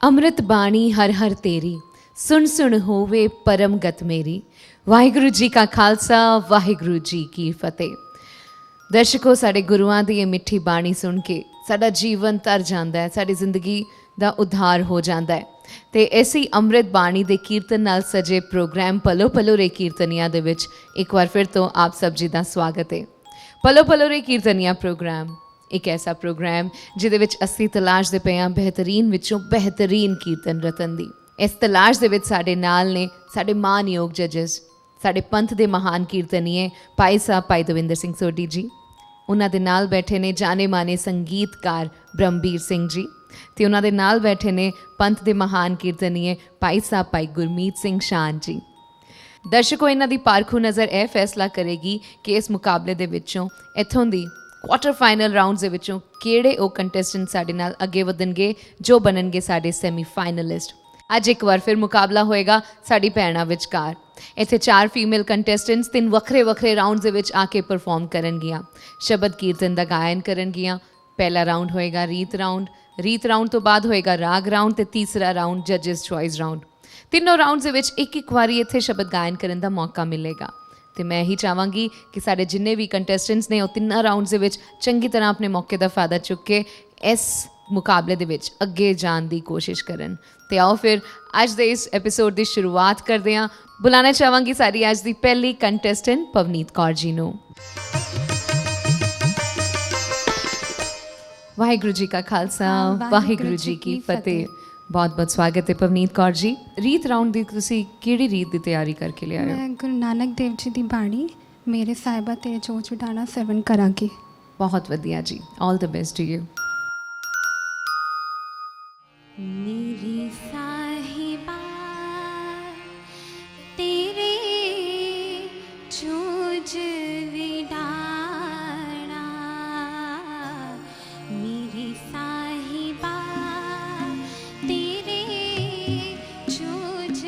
ਅੰਮ੍ਰਿਤ ਬਾਣੀ ਹਰ ਹਰ ਤੇਰੀ, ਸੁਣ ਸੁਣ ਹੋਵੇ ਪਰਮ ਗਤ ਮੇਰੀ। ਵਾਹਿਗੁਰੂ ਜੀ ਕਾ ਖਾਲਸਾ, ਵਾਹਿਗੁਰੂ ਜੀ ਕੀ ਫਤਿਹ। ਦਰਸ਼ਕੋ, ਸਾਡੇ ਗੁਰੂਆਂ ਦੀ ਇਹ ਮਿੱਠੀ ਬਾਣੀ ਸੁਣ ਕੇ ਸਾਡਾ ਜੀਵਨ ਤਰ ਜਾਂਦਾ ਹੈ, ਸਾਡੀ ਜ਼ਿੰਦਗੀ ਦਾ ਉਧਾਰ ਹੋ ਜਾਂਦਾ ਹੈ। ਤੇ ਐਸੀ ਅੰਮ੍ਰਿਤ ਬਾਣੀ ਦੇ ਕੀਰਤਨ ਨਾਲ ਸਜੇ ਪ੍ਰੋਗਰਾਮ ਪਲੋ ਪਲੋ ਰੇ ਕੀਰਤਨੀਆਂ ਦੇ ਵਿੱਚ ਇੱਕ ਵਾਰ ਫਿਰ ਤੋਂ ਆਪ ਸਭ ਜੀ ਦਾ ਸਵਾਗਤ ਹੈ। ਪਲੋ ਪਲੋ ਰੇ ਕੀਰਤਨੀਆਂ ਪ੍ਰੋਗਰਾਮ ਇੱਕ ਐਸਾ ਪ੍ਰੋਗਰਾਮ ਜਿਹਦੇ ਵਿੱਚ ਅਸੀਂ ਤਲਾਸ਼ਦੇ ਪਏ ਹਾਂ ਬਿਹਤਰੀਨ ਵਿੱਚੋਂ ਬਿਹਤਰੀਨ ਕੀਰਤਨ ਰਤਨ ਦੀ। ਇਸ ਤਲਾਸ਼ ਦੇ ਵਿੱਚ ਸਾਡੇ ਨਾਲ ਨੇ ਸਾਡੇ ਮਾਨਯੋਗ ਜੱਜਸ, ਸਾਡੇ ਪੰਥ ਦੇ ਮਹਾਨ ਕੀਰਤਨੀਏ ਭਾਈ ਸਾਹਿਬ ਭਾਈ ਦਵਿੰਦਰ ਸਿੰਘ ਸੋਢੀ ਜੀ। ਉਹਨਾਂ ਦੇ ਨਾਲ ਬੈਠੇ ਨੇ ਜਾਣੇ ਮਾਨੇ ਸੰਗੀਤਕਾਰ ਬ੍ਰਹਮਬੀਰ ਸਿੰਘ ਜੀ, ਅਤੇ ਉਹਨਾਂ ਦੇ ਨਾਲ ਬੈਠੇ ਨੇ ਪੰਥ ਦੇ ਮਹਾਨ ਕੀਰਤਨੀਏ ਭਾਈ ਸਾਹਿਬ ਭਾਈ ਗੁਰਮੀਤ ਸਿੰਘ ਸ਼ਾਨ ਜੀ। ਦਰਸ਼ਕੋ, ਇਹਨਾਂ ਦੀ ਪਾਰਖੂ ਨਜ਼ਰ ਇਹ ਫੈਸਲਾ ਕਰੇਗੀ ਕਿ ਇਸ ਮੁਕਾਬਲੇ ਦੇ ਵਿੱਚੋਂ ਇੱਥੋਂ ਦੀ ਕੁਆਟਰ ਫਾਈਨਲ ਰਾਊਂਡਸ ਦੇ ਵਿੱਚੋਂ ਕਿਹੜੇ ਉਹ ਕੰਟੈਸਟੈਂਟ ਸਾਡੇ ਨਾਲ ਅੱਗੇ ਵਧਣਗੇ ਜੋ ਬਣਨਗੇ ਸਾਡੇ ਸੈਮੀ ਫਾਈਨਲਿਸਟ। ਅੱਜ ਇੱਕ ਵਾਰ ਫਿਰ ਮੁਕਾਬਲਾ ਹੋਏਗਾ ਸਾਡੀ ਭੈਣਾਂ ਵਿਚਕਾਰ। ਇੱਥੇ 4 ਫੀਮੇਲ ਕੰਟੈਸਟੈਂਟਸ 3 ਵੱਖਰੇ ਵੱਖਰੇ ਰਾਊਂਡਸ ਦੇ ਵਿੱਚ ਆ ਕੇ ਪਰਫਾਰਮ ਕਰਨਗੀਆਂ, ਸ਼ਬਦ ਕੀਰਤਨ ਦਾ ਗਾਇਨ ਕਰਨਗੀਆਂ। ਪਹਿਲਾ ਰਾਊਂਡ ਹੋਏਗਾ ਰੀਤ ਰਾਊਂਡ, ਰੀਤ ਰਾਊਂਡ ਤੋਂ ਬਾਅਦ ਹੋਏਗਾ ਰਾਗ ਰਾਊਂਡ, ਅਤੇ ਤੀਸਰਾ ਰਾਊਂਡ ਜੱਜਿਸ ਚੋਇਸ ਰਾਊਂਡ। ਤਿੰਨੋਂ ਰਾਊਂਡਸ ਦੇ ਵਿੱਚ ਇੱਕ ਇੱਕ ਵਾਰੀ ਇੱਥੇ ਸ਼ਬਦ ਗਾਇਨ ਕਰਨ ਦਾ ਮੌਕਾ ਮਿਲੇਗਾ। ਅਤੇ ਮੈਂ ਇਹੀ ਚਾਹਾਂਗੀ ਕਿ ਸਾਡੇ ਜਿੰਨੇ ਵੀ ਕੰਟੈਸਟੈਂਟਸ ਨੇ ਉਹ ਤਿੰਨਾਂ ਰਾਊਂਡਸ ਦੇ ਵਿੱਚ ਚੰਗੀ ਤਰ੍ਹਾਂ ਆਪਣੇ ਮੌਕੇ ਦਾ ਫਾਇਦਾ ਚੁੱਕ ਕੇ ਇਸ ਮੁਕਾਬਲੇ ਦੇ ਵਿੱਚ ਅੱਗੇ ਜਾਣ ਦੀ ਕੋਸ਼ਿਸ਼ ਕਰਨ। ਅਤੇ ਆਓ ਫਿਰ ਅੱਜ ਦੇ ਇਸ ਐਪੀਸੋਡ ਦੀ ਸ਼ੁਰੂਆਤ ਕਰਦੇ ਹਾਂ। ਬੁਲਾਉਣਾ ਚਾਹਾਂਗੀ ਸਾਡੀ ਅੱਜ ਦੀ ਪਹਿਲੀ ਕੰਟੈਸਟੈਂਟ ਪਵਨੀਤ ਕੌਰ ਜੀ ਨੂੰ। ਵਾਹਿਗੁਰੂ ਜੀ ਕਾ ਖਾਲਸਾ, ਵਾਹਿਗੁਰੂ ਜੀ ਕੀ ਫਤਿਹ। ਬਹੁਤ ਬਹੁਤ ਸਵਾਗਤ ਹੈ ਪਵਨੀਤ ਕੌਰ ਜੀ। ਰੀਤ ਰਾਊਂਡ ਦੀ ਤੁਸੀਂ ਕਿਹੜੀ ਰੀਤ ਦੀ ਤਿਆਰੀ ਕਰਕੇ ਲਿਆਏ ਹੋ? ਮੈਂ ਗੁਰੂ ਨਾਨਕ ਦੇਵ ਜੀ ਦੀ ਬਾਣੀ ਮੇਰੇ ਸਾਹਿਬਾ ਤੇਰੇ ਜੋ ਛੁਡਾਣਾ ਸਰਵਣ ਕਰਾਂਗੀ। ਬਹੁਤ ਵਧੀਆ ਜੀ, all the best to you. ਮੇਰੀ ਸਾਹਿਬਾ ਤੇਰੇ ਜੋਜ ਵਿਡਾਣਾ, ਮੇਰੀ ਸਾਹਿਬਾ ਤੇਰੇ ਜੋਜ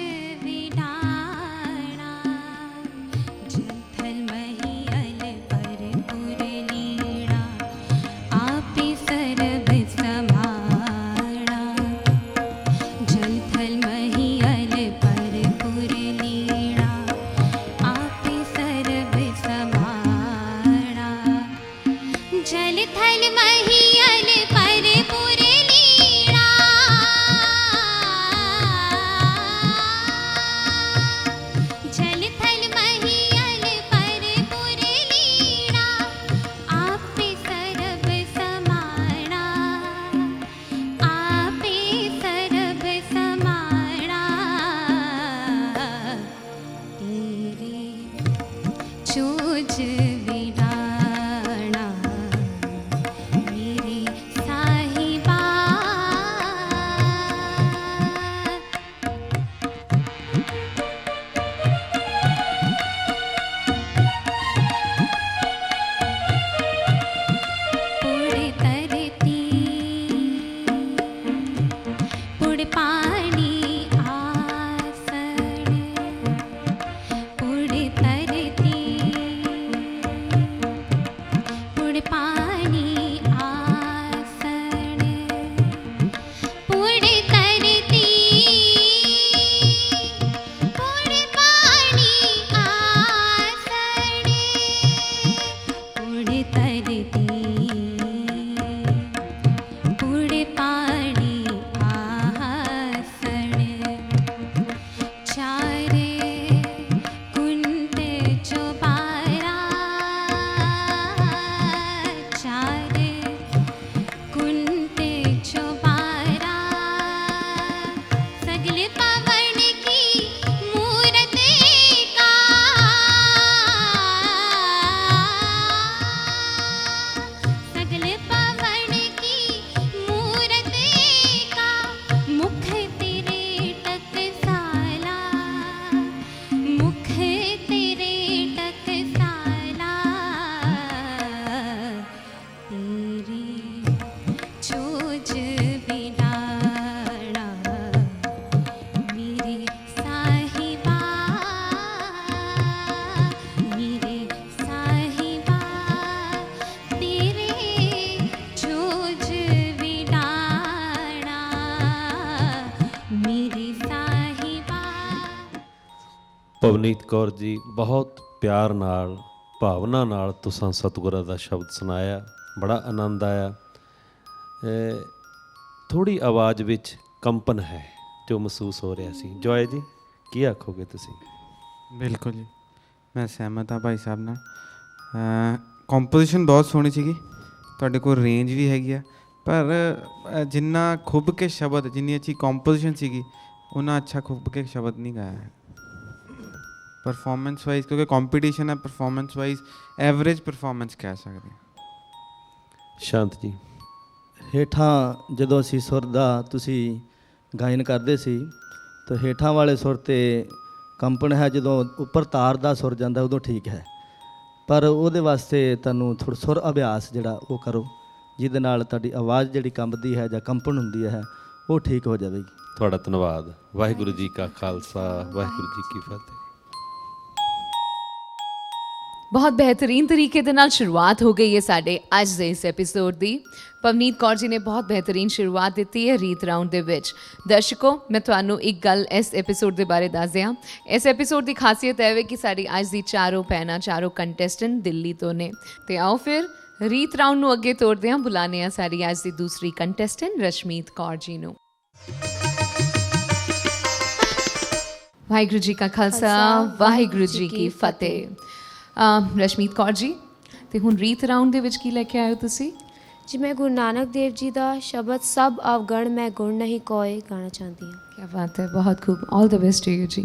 ਵਿਡਾਣਾ, ਜੰਥਲ ਮਹੀਅਲ ਪਰਪੁਰ ਲੀੜਾ, ਆਪੇ ਸਰਬ ਸਮਾਣਾ, ਜੰਥਲ ਮਹੀਅਲ ਪਰਪੁਰ ਲੀੜਾ, ਆਪੇ ਸਰਬ ਸਮਾਣਾ, ਜਲ ਥਲ ਮਹੀਅਲ ਪਰਪੁਰ ਲੀੜਾ, ਜਲ ਥਲ ਮਹੀਅਲ ਪਰਪੁਰ ਲੀੜਾ, ਆਪੇ ਸਰਬ ਸਮਾਣਾ, ਆਪੇ ਸਰਬ ਸਮਾਣਾ, ਤੇਰੇ ਚੋਜ ਵਿਡਾਣਾ, ਮੇਰੀ ਸਾਹਿਬਾ। ਪੁੜ ਧਰਤੀ ਪੁੜ ਪਾਣੀ ਆਸਣ, ਪੁੜ ਧਰਤੀ ਪਵਨੀਤ ਕੌਰ ਜੀ, ਬਹੁਤ ਪਿਆਰ ਨਾਲ ਭਾਵਨਾ ਨਾਲ ਤੁਸਾਂ ਸਤਿਗੁਰਾਂ ਦਾ ਸ਼ਬਦ ਸੁਣਾਇਆ, ਬੜਾ ਆਨੰਦ ਆਇਆ। ਥੋੜ੍ਹੀ ਆਵਾਜ਼ ਵਿੱਚ ਕੰਪਨ ਹੈ ਜੋ ਮਹਿਸੂਸ ਹੋ ਰਿਹਾ ਸੀ। ਜੋਏ ਜੀ, ਕੀ ਆਖੋਗੇ ਤੁਸੀਂ? ਬਿਲਕੁਲ ਜੀ, ਮੈਂ ਸਹਿਮਤ ਹਾਂ ਭਾਈ ਸਾਹਿਬ ਨਾਲ। ਕੰਪੋਜੀਸ਼ਨ ਬਹੁਤ ਸੋਹਣੀ ਸੀਗੀ, ਤੁਹਾਡੇ ਕੋਲ ਰੇਂਜ ਵੀ ਹੈਗੀ ਆ, ਪਰ ਜਿੰਨਾ ਖੁੱਭ ਕੇ ਸ਼ਬਦ, ਜਿੰਨੀ ਅੱਛੀ ਕੰਪੋਜੀਸ਼ਨ ਸੀਗੀ, ਉਹਨਾਂ ਅੱਛਾ ਖੁੱਭ ਕੇ ਸ਼ਬਦ ਨਹੀਂ ਗਾਇਆ ਹੈ ਪਰਫਾਰਮੈਂਸ ਵਾਈਜ਼, ਕਿਉਂਕਿ ਕੰਪੀਟੀਸ਼ਨ ਹੈ। ਪਰਫਾਰਮੈਂਸ ਵਾਈਜ਼ ਐਵਰੇਜ ਪਰਫਾਰਮੈਂਸ ਕਹਿ ਸਕਦੇ ਹਾਂ। ਸ਼ਾਂਤ ਜੀ। ਹੇਠਾਂ ਜਦੋਂ ਅਸੀਂ ਸੁਰ ਦਾ ਤੁਸੀਂ ਗਾਇਨ ਕਰਦੇ ਸੀ ਤਾਂ ਹੇਠਾਂ ਵਾਲੇ ਸੁਰ 'ਤੇ ਕੰਪਨ ਹੈ, ਜਦੋਂ ਉੱਪਰ ਤਾਰ ਦਾ ਸੁਰ ਜਾਂਦਾ ਉਦੋਂ ਠੀਕ ਹੈ, ਪਰ ਉਹਦੇ ਵਾਸਤੇ ਤੁਹਾਨੂੰ ਥੋੜ੍ਹਾ ਸੁਰ ਅਭਿਆਸ ਜਿਹੜਾ ਉਹ ਕਰੋ, ਜਿਹਦੇ ਨਾਲ ਤੁਹਾਡੀ ਆਵਾਜ਼ ਜਿਹੜੀ ਕੰਬਦੀ ਹੈ ਜਾਂ ਕੰਪਨ ਹੁੰਦੀ ਹੈ ਉਹ ਠੀਕ ਹੋ ਜਾਵੇਗੀ। ਤੁਹਾਡਾ ਧੰਨਵਾਦ। ਵਾਹਿਗੁਰੂ ਜੀ ਕਾ ਖਾਲਸਾ, ਵਾਹਿਗੁਰੂ ਜੀ ਕੀ ਫਤਿਹ। ਬਹੁਤ ਬਿਹਤਰੀਨ ਤਰੀਕੇ ਦੇ ਨਾਲ ਸ਼ੁਰੂਆਤ ਹੋ ਗਈ ਹੈ ਸਾਡੇ ਅੱਜ ਦੇ ਇਸ ਐਪੀਸੋਡ ਦੀ। ਪਵਨੀਤ ਕੌਰ ਜੀ ਨੇ ਬਹੁਤ ਬਿਹਤਰੀਨ ਸ਼ੁਰੂਆਤ ਦਿੱਤੀ ਹੈ ਰੀਤ ਰਾਊਂਡ ਦੇ ਵਿੱਚ। ਦਰਸ਼ਕੋ, ਮੈਂ ਤੁਹਾਨੂੰ ਇੱਕ ਗੱਲ ਇਸ ਐਪੀਸੋਡ ਦੇ ਬਾਰੇ ਦੱਸ ਦਿਆਂ। ਇਸ ਐਪੀਸੋਡ ਦੀ ਖਾਸੀਅਤ ਇਹ ਹੈ ਕਿ ਸਾਡੀ ਅੱਜ ਦੀ ਚਾਰੋਂ ਭੈਣਾਂ, ਚਾਰੋਂ ਕੰਟੈਸਟੈਂਟ ਦਿੱਲੀ ਤੋਂ ਨੇ। ਤੇ ਆਓ ਫਿਰ ਰੀਤ ਰਾਊਂਡ ਨੂੰ ਅੱਗੇ ਤੋਰਦੇ ਹਾਂ, ਬੁਲਾਉਂਦੇ ਹਾਂ ਸਾਡੀ ਅੱਜ ਦੀ ਦੂਸਰੀ ਕੰਟੈਸਟੈਂਟ ਰਸ਼ਮੀਤ ਕੌਰ ਜੀ ਨੂੰ। ਵਾਹਿਗੁਰੂ ਜੀ ਕਾ ਖਾਲਸਾ, ਵਾਹਿਗੁਰੂ ਜੀ ਕੀ ਫਤਿਹ। ਰਸ਼ਮੀਤ ਕੌਰ ਜੀ, ਤੇ ਹੁਣ ਰੀਤ ਰਾਊਂਡ ਦੇ ਵਿੱਚ ਕੀ ਲੈ ਕੇ ਆਏ ਹੋ ਤੁਸੀਂ? ਜੀ, ਮੈਂ ਗੁਰੂ ਨਾਨਕ ਦੇਵ ਜੀ ਦਾ ਸ਼ਬਦ ਸਭ ਅਵਗਣ ਮੈਂ ਗੁਣ ਨਹੀਂ ਕੋਏ ਗਾਣਾ ਚਾਹੁੰਦੀ ਹਾਂ। ਕੀ ਬਾਤ ਹੈ, ਬਹੁਤ ਖੂਬ। ਆਲ ਦ ਬੈਸਟ ਟੂ ਯੂ ਜੀ।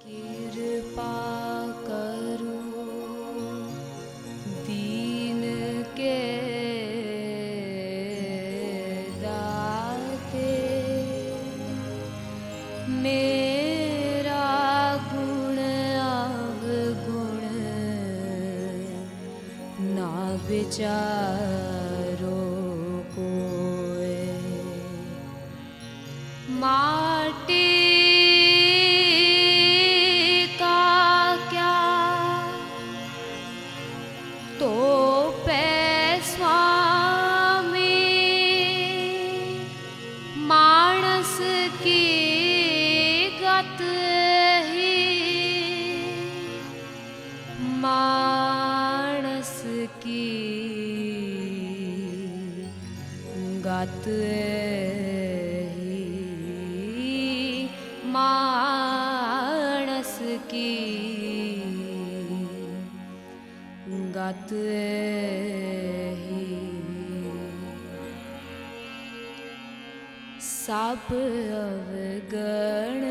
ਕਿਰਪਾ ਕਰੋ ਦੀਨ ਕੇ ਦਾਤੇ, ਮੇਰਾ ਗੁਣ ਅਵਗੁਣ ਨਾ ਵਿਚਾਰੋ ਕੋਏ। माटी का क्या तो पे स्वामी, मानस की गत ही, मानस की गत मानस की गत ही। सब अवगण,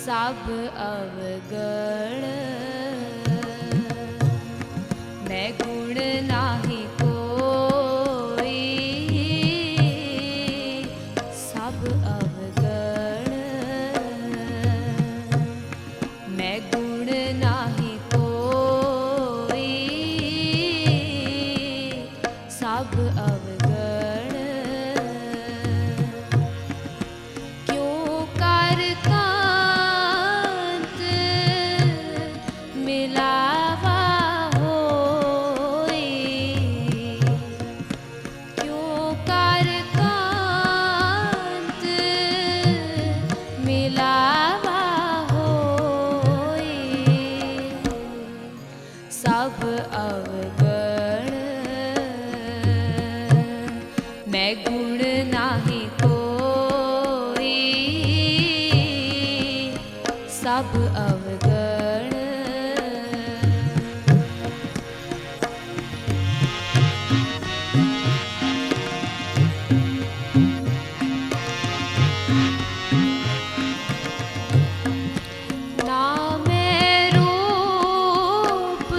सब अवगण मैं गुण नाही कोई, सब अवगण मैं गुण नाही कोई, सब अवगण क्यों कर कांत मिलावा होई, क्यों कर कांत मिलावा होई, सब अवगण मैं गुण नाही कोई, सब अवगण। ना मैं रूप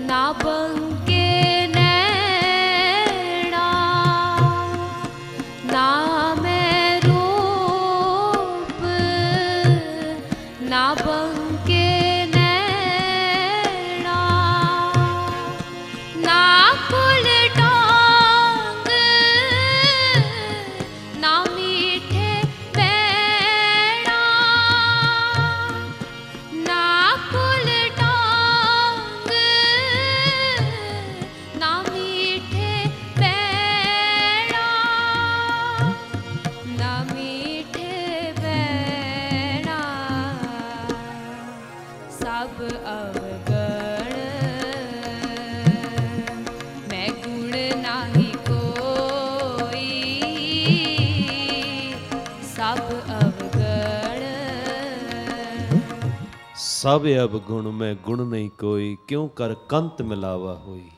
ना बंके नैना, ना मैं रूप अवगण मैं गुण नाही कोई सब अवगण ਸਭ ਅਵਗੁਣ ਮੈਂ ਗੁਣ ਨਹੀਂ ਕੋਈ, ਕਿਉਂ ਕਰ ਕੰਤ ਮਿਲਾਵਾ ਹੋਈ।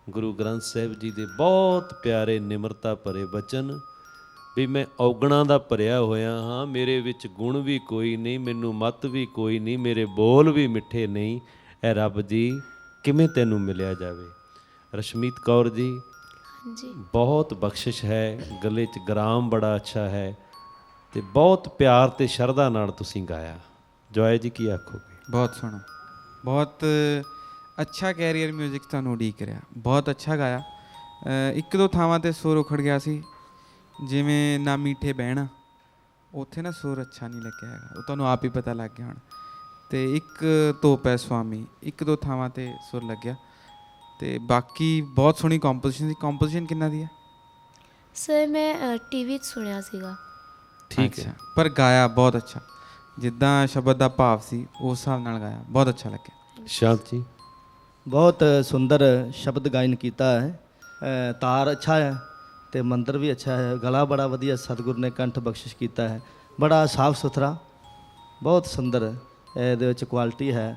ਗੁਰੂ ਗ੍ਰੰਥ ਸਾਹਿਬ ਜੀ ਦੇ ਬਹੁਤ ਪਿਆਰੇ ਨਿਮਰਤਾ ਭਰੇ ਬਚਨ ਵੀ ਮੈਂ ਔਗਣਾਂ ਦਾ ਭਰਿਆ ਹੋਇਆ ਹਾਂ, ਮੇਰੇ ਵਿੱਚ ਗੁਣ ਵੀ ਕੋਈ ਨਹੀਂ, ਮੈਨੂੰ ਮੱਤ ਵੀ ਕੋਈ ਨਹੀਂ, ਮੇਰੇ ਬੋਲ ਵੀ ਮਿੱਠੇ ਨਹੀਂ। ਐ ਰੱਬ ਜੀ ਕਿਵੇਂ ਤੈਨੂੰ ਮਿਲਿਆ ਜਾਵੇ। ਰਸ਼ਮੀਤ ਕੌਰ ਜੀ, ਹਾਂਜੀ ਬਹੁਤ ਬਖਸ਼ਿਸ਼ ਹੈ, ਗਲੇ 'ਚ ਗ੍ਰਾਮ ਬੜਾ ਅੱਛਾ ਹੈ ਤੇ ਬਹੁਤ ਪਿਆਰ ਤੇ ਸ਼ਰਧਾ ਨਾਲ ਤੁਸੀਂ ਗਾਇਆ। ਜੋਏ ਜੀ ਕੀ ਆਖੋਗੇ? ਬਹੁਤ ਸੋਹਣਾ, ਬਹੁਤ ਅੱਛਾ ਕੈਰੀਅਰ ਮਿਊਜ਼ਿਕ ਤੁਹਾਨੂੰ ਉਡੀਕ ਰਿਹਾ, ਬਹੁਤ ਅੱਛਾ ਗਾਇਆ। ਇੱਕ ਦੋ ਥਾਵਾਂ ਤੇ ਸੁਰ ਉਖੜ ਗਿਆ ਸੀ, ਜਿਵੇਂ ਨਾ ਮੀਠੇ ਬਹਿਣਾ, ਉੱਥੇ ਨਾ ਸੁਰ ਅੱਛਾ ਨਹੀਂ ਲੱਗਿਆ ਹੈਗਾ, ਉਹ ਤੁਹਾਨੂੰ ਆਪ ਹੀ ਪਤਾ ਲੱਗ ਗਿਆ ਹੁਣ। ਤੇ ਇੱਕ ਤੋਪੈ ਸੁਆਮੀ, ਇੱਕ ਦੋ ਥਾਵਾਂ ਤੇ ਸੁਰ ਲੱਗਿਆ। ਤੇ ਬਾਕੀ ਬਹੁਤ ਸੋਹਣੀ ਕੰਪੋਜੀਸ਼ਨ ਸੀ। ਕੰਪੋਜੀਸ਼ਨ ਕਿੰਨਾ ਦੀ ਹੈ? ਸਰ ਮੈਂ ਟੀਵੀ 'ਚ ਸੁਣਿਆ ਸੀਗਾ। ਠੀਕ ਹੈ, ਪਰ ਗਾਇਆ ਬਹੁਤ ਅੱਛਾ, ਜਿੱਦਾਂ ਸ਼ਬਦ ਦਾ ਭਾਵ ਸੀ ਉਸ ਹਿਸਾਬ ਨਾਲ ਗਾਇਆ, ਬਹੁਤ ਅੱਛਾ ਲੱਗਿਆ। ਸ਼ਾਂਤ ਜੀ। ਬਹੁਤ ਸੁੰਦਰ ਸ਼ਬਦ ਗਾਇਨ ਕੀਤਾ ਹੈ। ਤਾਰ ਅੱਛਾ ਹੈ ਤੇ ਮੰਤਰ ਵੀ ਅੱਛਾ ਹੈ। ਗਲਾ ਬੜਾ ਵਧੀਆ ਸਤਿਗੁਰ ਨੇ ਕੰਠ ਬਖਸ਼ਿਸ਼ ਕੀਤਾ ਹੈ, ਬੜਾ ਸਾਫ ਸੁਥਰਾ, ਬਹੁਤ ਸੁੰਦਰ ਇਹਦੇ ਵਿੱਚ ਕੁਆਲਿਟੀ ਹੈ,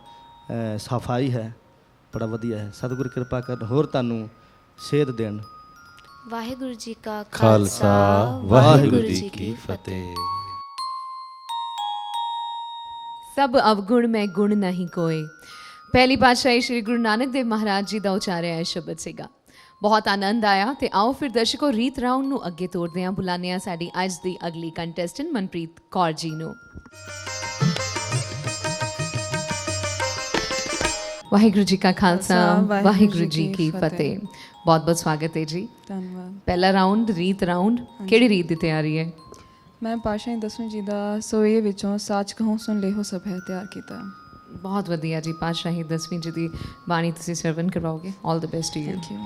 ਸਫਾਈ ਹੈ, ਬੜਾ ਵਧੀਆ ਹੈ। ਸਤਿਗੁਰ ਕਿਰਪਾ ਕਰਨ, ਹੋਰ ਤੁਹਾਨੂੰ ਸੇਧ ਦੇਣ। ਵਾਹਿਗੁਰੂ ਜੀ ਕਾ ਖਾਲਸਾ ਵਾਹਿਗੁਰੂ ਜੀ ਕੀ ਫਤਿਹ। ਸਭ ਅਵਗੁਣ ਮੈਂ ਗੁਣ ਨਹੀਂ ਕੋਏ, ਪਹਿਲੀ ਪਾਤਸ਼ਾਹੀ ਸ਼੍ਰੀ ਗੁਰੂ ਨਾਨਕ ਦੇਵ ਮਹਾਰਾਜ ਜੀ ਦਾ ਉਚਾਰਿਆ ਇਹ ਸ਼ਬਦ ਸੀਗਾ। ਬਹੁਤ ਆਨੰਦ ਆਇਆ ਤੇ ਆਓ ਫਿਰ ਦਰਸ਼ਕੋ ਰੀਤ ਰਾਉਂਡ ਨੂੰ ਅੱਗੇ ਤੋਰਦੇ ਹਾਂ। ਬੁਲਾਉਂਦੇ ਹਾਂ ਸਾਡੀ ਅੱਜ ਦੀ ਅਗਲੀ ਕੰਟੈਸਟੈਂਟ ਮਨਪ੍ਰੀਤ ਕੌਰ ਜੀ ਨੂੰ। ਵਾਹਿਗੁਰੂ ਜੀ ਕਾ ਖਾਲਸਾ ਵਾਹਿਗੁਰੂ ਜੀ ਕੀ ਫਤਿਹ। ਬਹੁਤ ਬਹੁਤ ਸਵਾਗਤ ਹੈ ਜੀ। ਧੰਨਵਾਦ। ਪਹਿਲਾ ਰਾਉਂਡ ਰੀਤ ਰਾਉਂਡ, ਕਿਹੜੀ ਰੀਤ ਦੀ ਤਿਆਰੀ ਹੈ? ਮੈਂ ਪਾਤਸ਼ਾਹੀ ਦਸਵੇਂ ਜੀ ਦਾ ਸੋਏ ਵਿੱਚੋਂ ਸਾਚ ਕਹੂੰ ਸੁਣ ਲੇਹੋ ਸਭ ਹੈ ਤਿਆਰ ਕੀਤਾ। ਬਹੁਤ ਵਧੀਆ ਜੀ। ਪਾਤਸ਼ਾਹੀ ਦਸਵੀਂ ਜੀ ਦੀ ਬਾਣੀ ਤੁਸੀਂ ਸਰਵਨ ਕਰਵਾਓਗੇ। All the best to you. Thank you.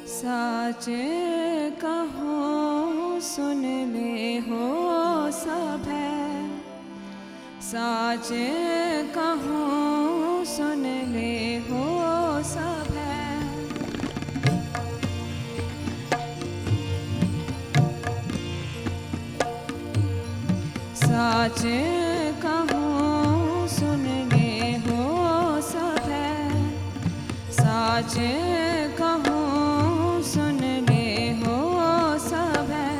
साच कहो सुन ले हो सब है, साच कहो सुन ले हो सब है। साच कहो सुन ले हो सब है, साच कहो सुन ले हो सब है।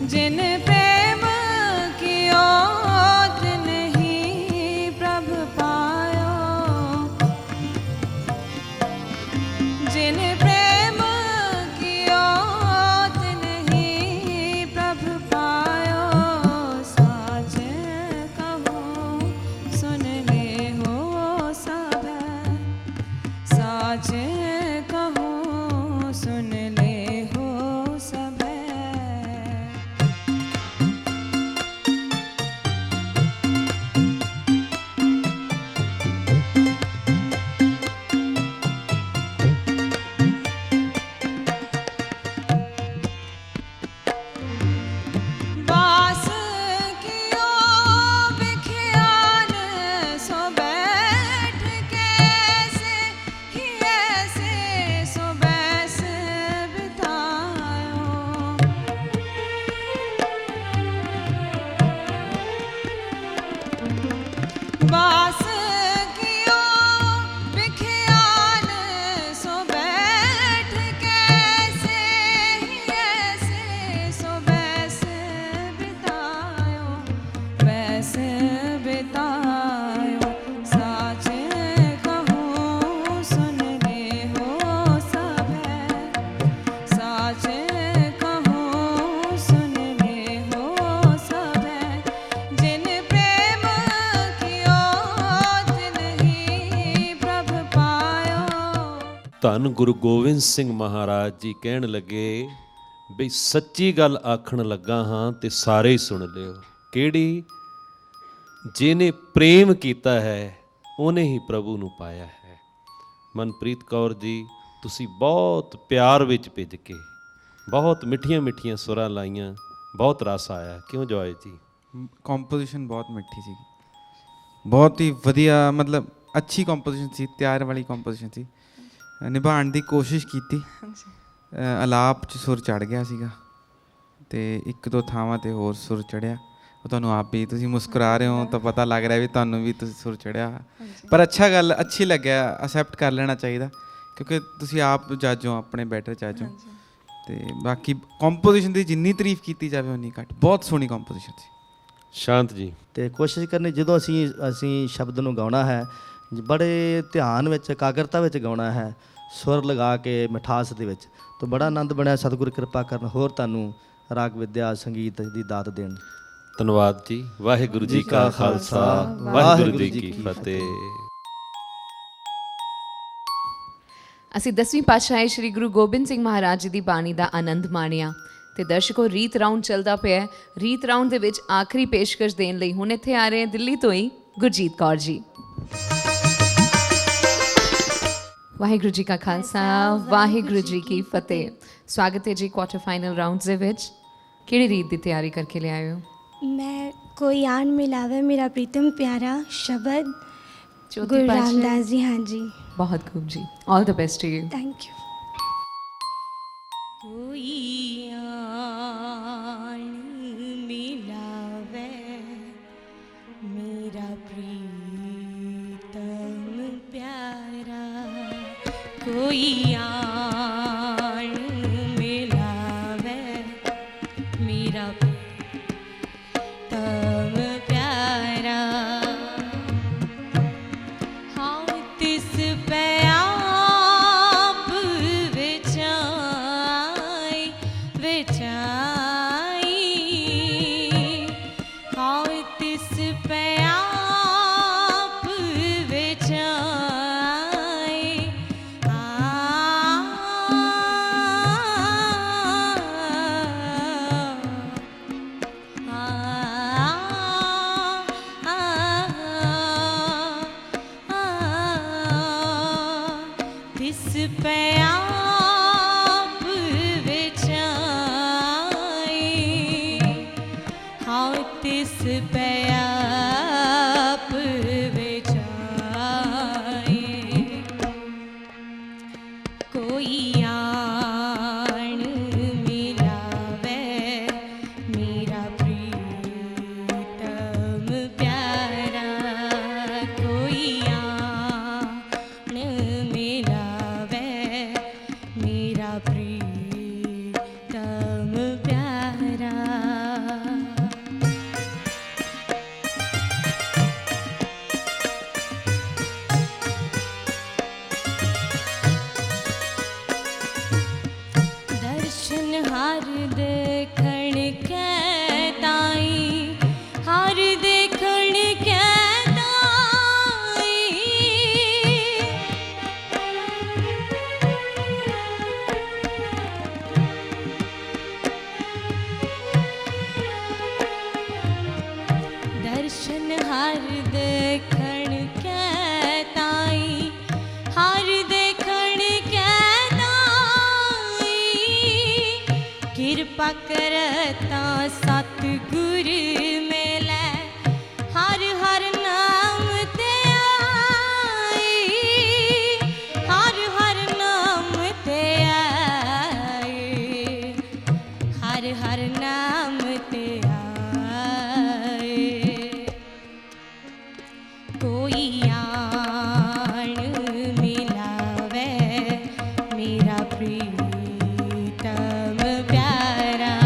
जिन प्रेम कियो तिन ही प्रभ पायो, जिन प्रेम कियो तिन ही प्रभ पायो। साच कहो ਧੰਨ ਗੁਰੂ ਗੋਬਿੰਦ ਸਿੰਘ ਮਹਾਰਾਜ ਜੀ ਕਹਿਣ ਲੱਗੇ ਵੀ ਸੱਚੀ ਗੱਲ ਆਖਣ ਲੱਗਾ ਹਾਂ ਤੇ ਸਾਰੇ ਹੀ ਸੁਣ ਲਿਓ। ਕਿਹੜੀ? ਜਿਹਨੇ ਪ੍ਰੇਮ ਕੀਤਾ ਹੈ ਉਹਨੇ ਹੀ ਪ੍ਰਭੂ ਨੂੰ ਪਾਇਆ ਹੈ। ਮਨਪ੍ਰੀਤ ਕੌਰ ਜੀ, ਤੁਸੀਂ ਬਹੁਤ ਪਿਆਰ ਵਿੱਚ ਭਿੱਜ ਕੇ ਬਹੁਤ ਮਿੱਠੀਆਂ ਮਿੱਠੀਆਂ ਸੁਰਾਂ ਲਾਈਆਂ, ਬਹੁਤ ਰਸ ਆਇਆ। ਕਿਉਂ ਜੋਏ ਜੀ? ਕੰਪੋਜੀਸ਼ਨ ਬਹੁਤ ਮਿੱਠੀ ਸੀ, ਬਹੁਤ ਹੀ ਵਧੀਆ, ਮਤਲਬ ਅੱਛੀ ਕੰਪੋਜੀਸ਼ਨ ਸੀ, ਤਿਆਰ ਵਾਲੀ ਕੰਪੋਜੀਸ਼ਨ ਸੀ। ਨਿਭਾਉਣ ਦੀ ਕੋਸ਼ਿਸ਼ ਕੀਤੀ, ਅਲਾਪ 'ਚ ਸੁਰ ਚੜ ਗਿਆ ਸੀਗਾ ਅਤੇ ਇੱਕ ਦੋ ਥਾਵਾਂ 'ਤੇ ਹੋਰ ਸੁਰ ਚੜ੍ਹਿਆ। ਉਹ ਤੁਹਾਨੂੰ ਆਪ ਵੀ, ਤੁਸੀਂ ਮੁਸਕਰਾ ਰਹੇ ਹੋ ਤਾਂ ਪਤਾ ਲੱਗ ਰਿਹਾ ਵੀ ਤੁਹਾਨੂੰ ਵੀ ਤੁਸੀਂ ਸੁਰ ਚੜ੍ਹਿਆ। ਪਰ ਅੱਛਾ ਗੱਲ, ਅੱਛੀ ਲੱਗਿਆ, ਅਸੈਪਟ ਕਰ ਲੈਣਾ ਚਾਹੀਦਾ ਕਿਉਂਕਿ ਤੁਸੀਂ ਆਪ ਜੱਜ ਹੋ, ਆਪਣੇ ਬੈਟਰ ਜੱਜ ਹੋ। ਅਤੇ ਬਾਕੀ ਕੰਪੋਜੀਸ਼ਨ ਦੀ ਜਿੰਨੀ ਤਾਰੀਫ ਕੀਤੀ ਜਾਵੇ ਉਨੀ ਘੱਟ, ਬਹੁਤ ਸੋਹਣੀ ਕੰਪੋਜੀਸ਼ਨ ਸੀ। ਸ਼ਾਂਤ ਜੀ? ਅਤੇ ਕੋਸ਼ਿਸ਼ ਕਰਨੀ, ਜਦੋਂ ਅਸੀਂ ਸ਼ਬਦ ਨੂੰ ਗਾਉਣਾ ਹੈ ਬੜੇ ਧਿਆਨ ਵਿੱਚ, ਇਕਾਗਰਤਾ ਵਿੱਚ ਗਾਉਣਾ ਹੈ, ਸੁਰ ਲਗਾ ਕੇ ਮਿਠਾਸ ਦੇ ਵਿੱਚ, ਤਾਂ ਬੜਾ ਆਨੰਦ ਬਣਿਆ। ਸਤਿਗੁਰੂ ਕਿਰਪਾ ਕਰਨ, ਹੋਰ ਤੁਹਾਨੂੰ ਰਾਗ ਵਿਦਿਆ ਸੰਗੀਤ ਦੀ ਦਾਤ ਦੇਣ। ਧੰਨਵਾਦ ਜੀ। ਵਾਹਿਗੁਰੂ ਜੀ ਕਾ ਖਾਲਸਾ, ਵਾਹਿਗੁਰੂ ਜੀ ਕੀ ਫਤਿਹ। ਅਸੀਂ 10ਵੀਂ ਪਾਤਸ਼ਾਹੀ ਸ੍ਰੀ ਗੁਰੂ ਗੋਬਿੰਦ ਸਿੰਘ ਮਹਾਰਾਜ ਜੀ ਦੀ ਬਾਣੀ ਦਾ ਆਨੰਦ ਮਾਣਿਆ ਤੇ ਦਰਸ਼ਕੋ, ਰੀਤ ਰਾਊਂਡ ਚੱਲਦਾ ਪਿਆ। ਰੀਤ ਰਾਊਂਡ ਦੇ ਵਿੱਚ ਆਖਰੀ ਪੇਸ਼ਕਸ਼ ਦੇਣ ਲਈ ਹੁਣ ਇੱਥੇ ਆ ਰਹੇ ਦਿੱਲੀ ਤੋਂ ਹੀ ਗੁਰਜੀਤ ਕੌਰ ਜੀ। ਵਾਹਿਗੁਰੂ ਜੀ ਕਾ ਖਾਲਸਾ, ਵਾਹਿਗੁਰੂ ਜੀ ਕੀ ਫਤਿਹ। ਸਵਾਗਤ ਹੈ ਜੀ ਕੁਆਟਰ ਫਾਈਨਲ ਰਾਊਂਡਸ ਦੇ ਵਿੱਚ। ਕਿਹੜੀ ਰੀਤ ਦੀ ਤਿਆਰੀ ਕਰਕੇ ਲਿਆਏ ਹੋ? मैं कोई आन मिलावे मेरा प्रीतम प्यारा शब्द ਚੌਥੀ गुरु ਪਾਤਸ਼ਾਹੀ। रामदास जी। हाँ जी, ਬਹੁਤ ਖੂਬ ਜੀ, all the best to you. Thank you. कोई आन मिलावे मेरा प्रीतम प्यारा, कोई आन मिलावे मेरा प्रीतम प्यारा, हाँ तिस पे आप विचाई विचाई, हाँ तिस पे आप विचाई, तिस पे आप विचाई, हाँ तिस पे आप विचाई, कोई आन मिलावे मेरा प्रीतम प्यारा, कोई आन मिलावे मेरा प्रीतम प्यारा। दर्शन हर देखण के ताई, हर देखण के ताई, दर्शन हर देखण के ताई, हर देखण के ताई, किरपा करता सतगुर मेले हर हर नाम ते आई, हर हर नाम ते आई, हर हर नाम ते आई, कोई आन मिलावे मेरा प्रीतम प्यारा,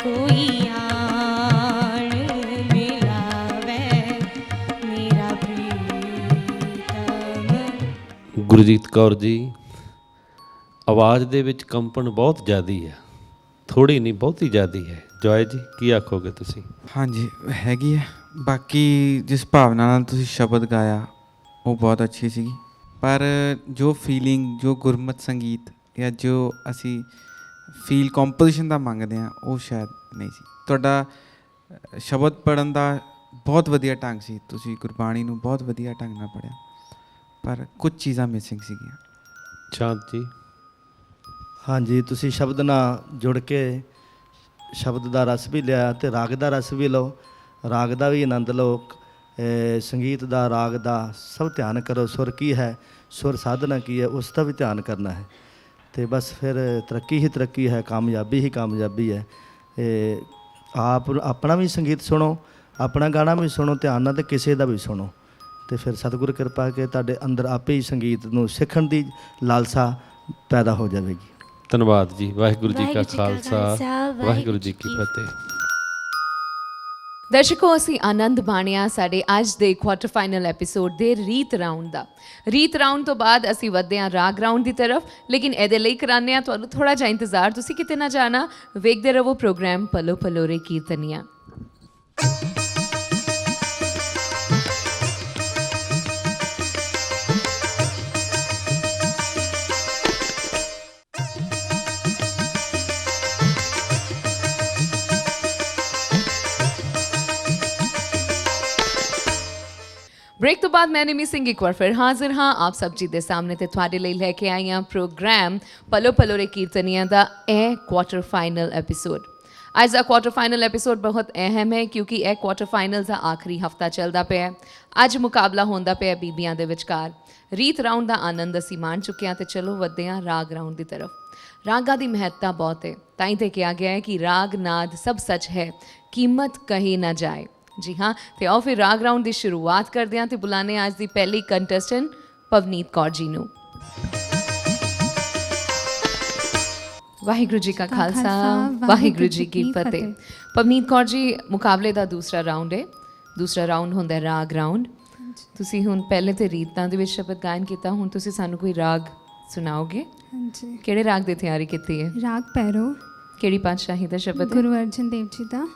कोई आन मिलावे मेरा प्रीतम। ਗੁਰਜੀਤ ਕੌਰ ਜੀ, ਆਵਾਜ਼ ਦੇ ਵਿੱਚ ਕੰਪਨ ਬਹੁਤ ਜ਼ਿਆਦੀ ਹੈ, ਥੋੜੀ ਨਹੀਂ ਬਹੁਤੀ ਜ਼ਿਆਦੀ ਹੈ। ਜੋਏ ਜੀ, ਕੀ ਆਖੋਗੇ ਤੁਸੀਂ? ਹਾਂਜੀ, ਹੈਗੀ ਹੈ। ਬਾਕੀ ਜਿਸ ਭਾਵਨਾ ਨਾਲ ਤੁਸੀਂ ਸ਼ਬਦ ਗਾਇਆ ਉਹ ਬਹੁਤ ਅੱਛੀ ਸੀਗੀ, ਪਰ ਜੋ ਫੀਲਿੰਗ, ਜੋ ਗੁਰਮਤ ਸੰਗੀਤ ਜਾਂ ਜੋ ਅਸੀਂ ਫੀਲ ਕੰਪੋਜੀਸ਼ਨ ਦਾ ਮੰਗਦੇ ਹਾਂ ਉਹ ਸ਼ਾਇਦ ਨਹੀਂ ਸੀ। ਤੁਹਾਡਾ ਸ਼ਬਦ ਪੜ੍ਹਨ ਦਾ ਬਹੁਤ ਵਧੀਆ ਢੰਗ ਸੀ, ਤੁਸੀਂ ਗੁਰਬਾਣੀ ਨੂੰ ਬਹੁਤ ਵਧੀਆ ਢੰਗ ਨਾਲ ਪੜ੍ਹਿਆ, ਪਰ ਕੁਝ ਚੀਜ਼ਾਂ ਮਿਸਿੰਗ ਸੀਗੀਆਂ। ਸ਼ਾਂਤ ਜੀ। ਹਾਂਜੀ, ਤੁਸੀਂ ਸ਼ਬਦ ਨਾਲ ਜੁੜ ਕੇ ਸ਼ਬਦ ਦਾ ਰਸ ਵੀ ਲਿਆ ਅਤੇ ਰਾਗ ਦਾ ਰਸ ਵੀ ਲਓ, ਰਾਗ ਦਾ ਵੀ ਆਨੰਦ ਲਓ, ਸੰਗੀਤ ਦਾ, ਰਾਗ ਦਾ ਸਭ ਧਿਆਨ ਕਰੋ। ਸੁਰ ਕੀ ਹੈ, ਸੁਰ ਸਾਧਨਾ ਕੀ ਹੈ, ਉਸ ਦਾ ਵੀ ਧਿਆਨ ਕਰਨਾ ਹੈ। ਅਤੇ ਬਸ ਫਿਰ ਤਰੱਕੀ ਹੀ ਤਰੱਕੀ ਹੈ, ਕਾਮਯਾਬੀ ਹੀ ਕਾਮਯਾਬੀ ਹੈ। ਆਪ ਆਪਣਾ ਵੀ ਸੰਗੀਤ ਸੁਣੋ, ਆਪਣਾ ਗਾਣਾ ਵੀ ਸੁਣੋ ਧਿਆਨ ਨਾਲ, ਅਤੇ ਕਿਸੇ ਦਾ ਵੀ ਸੁਣੋ, ਅਤੇ ਫਿਰ ਸਤਿਗੁਰ ਕਿਰਪਾ ਕੇ ਤੁਹਾਡੇ ਅੰਦਰ ਆਪੇ ਹੀ ਸੰਗੀਤ ਨੂੰ ਸਿੱਖਣ ਦੀ ਲਾਲਸਾ ਪੈਦਾ ਹੋ ਜਾਵੇਗੀ। ਧੰਨਵਾਦ ਜੀ। ਵਾਹਿਗੁਰੂ ਜੀ ਕਾ ਵਾਹਿਗੁਰੂ ਜੀ ਕਾ ਖਾਲਸਾ, ਖਾਲਸਾ, ਵਾਹਿਗੁਰੂ ਜੀ ਕੀ ਫਤਿਹ। ਦਰਸ਼ਕੋ, ਅਸੀਂ ਆਨੰਦ ਮਾਣਿਆ ਸਾਡੇ ਅੱਜ ਦੇ ਕੁਆਟਰ ਫਾਈਨਲ ਐਪੀਸੋਡ ਦੇ ਰੀਤ ਰਾਊਂਡ ਦਾ। ਰੀਤ ਰਾਊਂਡ ਤੋਂ ਬਾਅਦ ਅਸੀਂ ਵਧਦੇ ਹਾਂ ਰਾਗ ਰਾਊਂਡ ਦੀ ਤਰਫ, ਲੇਕਿਨ ਇਹਦੇ ਲਈ ਕਰਾਉਂਦੇ ਹਾਂ ਤੁਹਾਨੂੰ ਥੋੜਾ ਜਿਹਾ ਇੰਤਜ਼ਾਰ। ਤੁਸੀਂ ਕਿਤੇ ਨਾ ਜਾਣਾ, ਵੇਖਦੇ ਰਹੋ ਪ੍ਰੋਗਰਾਮ ਪਲੋ ਪਲੋ ਰੇ ਕੀਰਤਨੀਆਂ। ब्रेक तो बाद मैं निमी सिंह एक बार फिर हाजिर हाँ आप सब जी दे सामने ते तुहाडे लई लेके आई हाँ प्रोग्राम पलो पलो रे कीर्तनियां दा ए क्वार्टर फाइनल एपीसोड। आज का क्वार्टर फाइनल एपीसोड बहुत अहम है क्योंकि यह क्वार्टर फाइनल का आखिरी हफ्ता चलता पिया। अज मुकाबला होंदा पिया बीबियां दे विचकार। रीत राउंड का आनंद असीं माण चुके हैं, तो चलो वधदे हां राग राउंड की तरफ। रागां की महत्ता बहुत है, ताईं ते कहा गया है कि राग नाद सब सच है, कीमत कही ना जाए। जी हाँ, तो आओ फिर राग राउंड की शुरुआत करते हैं, तो बुलाने आज की पहली कंटेस्टेंट पवनीत कौर जी नूं। वाहिगुरू जी का खालसा, वाहिगुरू जी की फतेह। पवनीत कौर जी, मुकाबले का दूसरा राउंड है, दूसरा राउंड होंदा राग राउंड। तुसी हुण पहले तो रीतां दे विच शब्द गायन किया, हुण तुसी सानू कोई राग सुनाओगे? हाँ जी। किहड़े राग दी तैयारी की है? राग पैरो। किहड़ी पातशाही दा शब्द है? गुरु अर्जन देव जी दा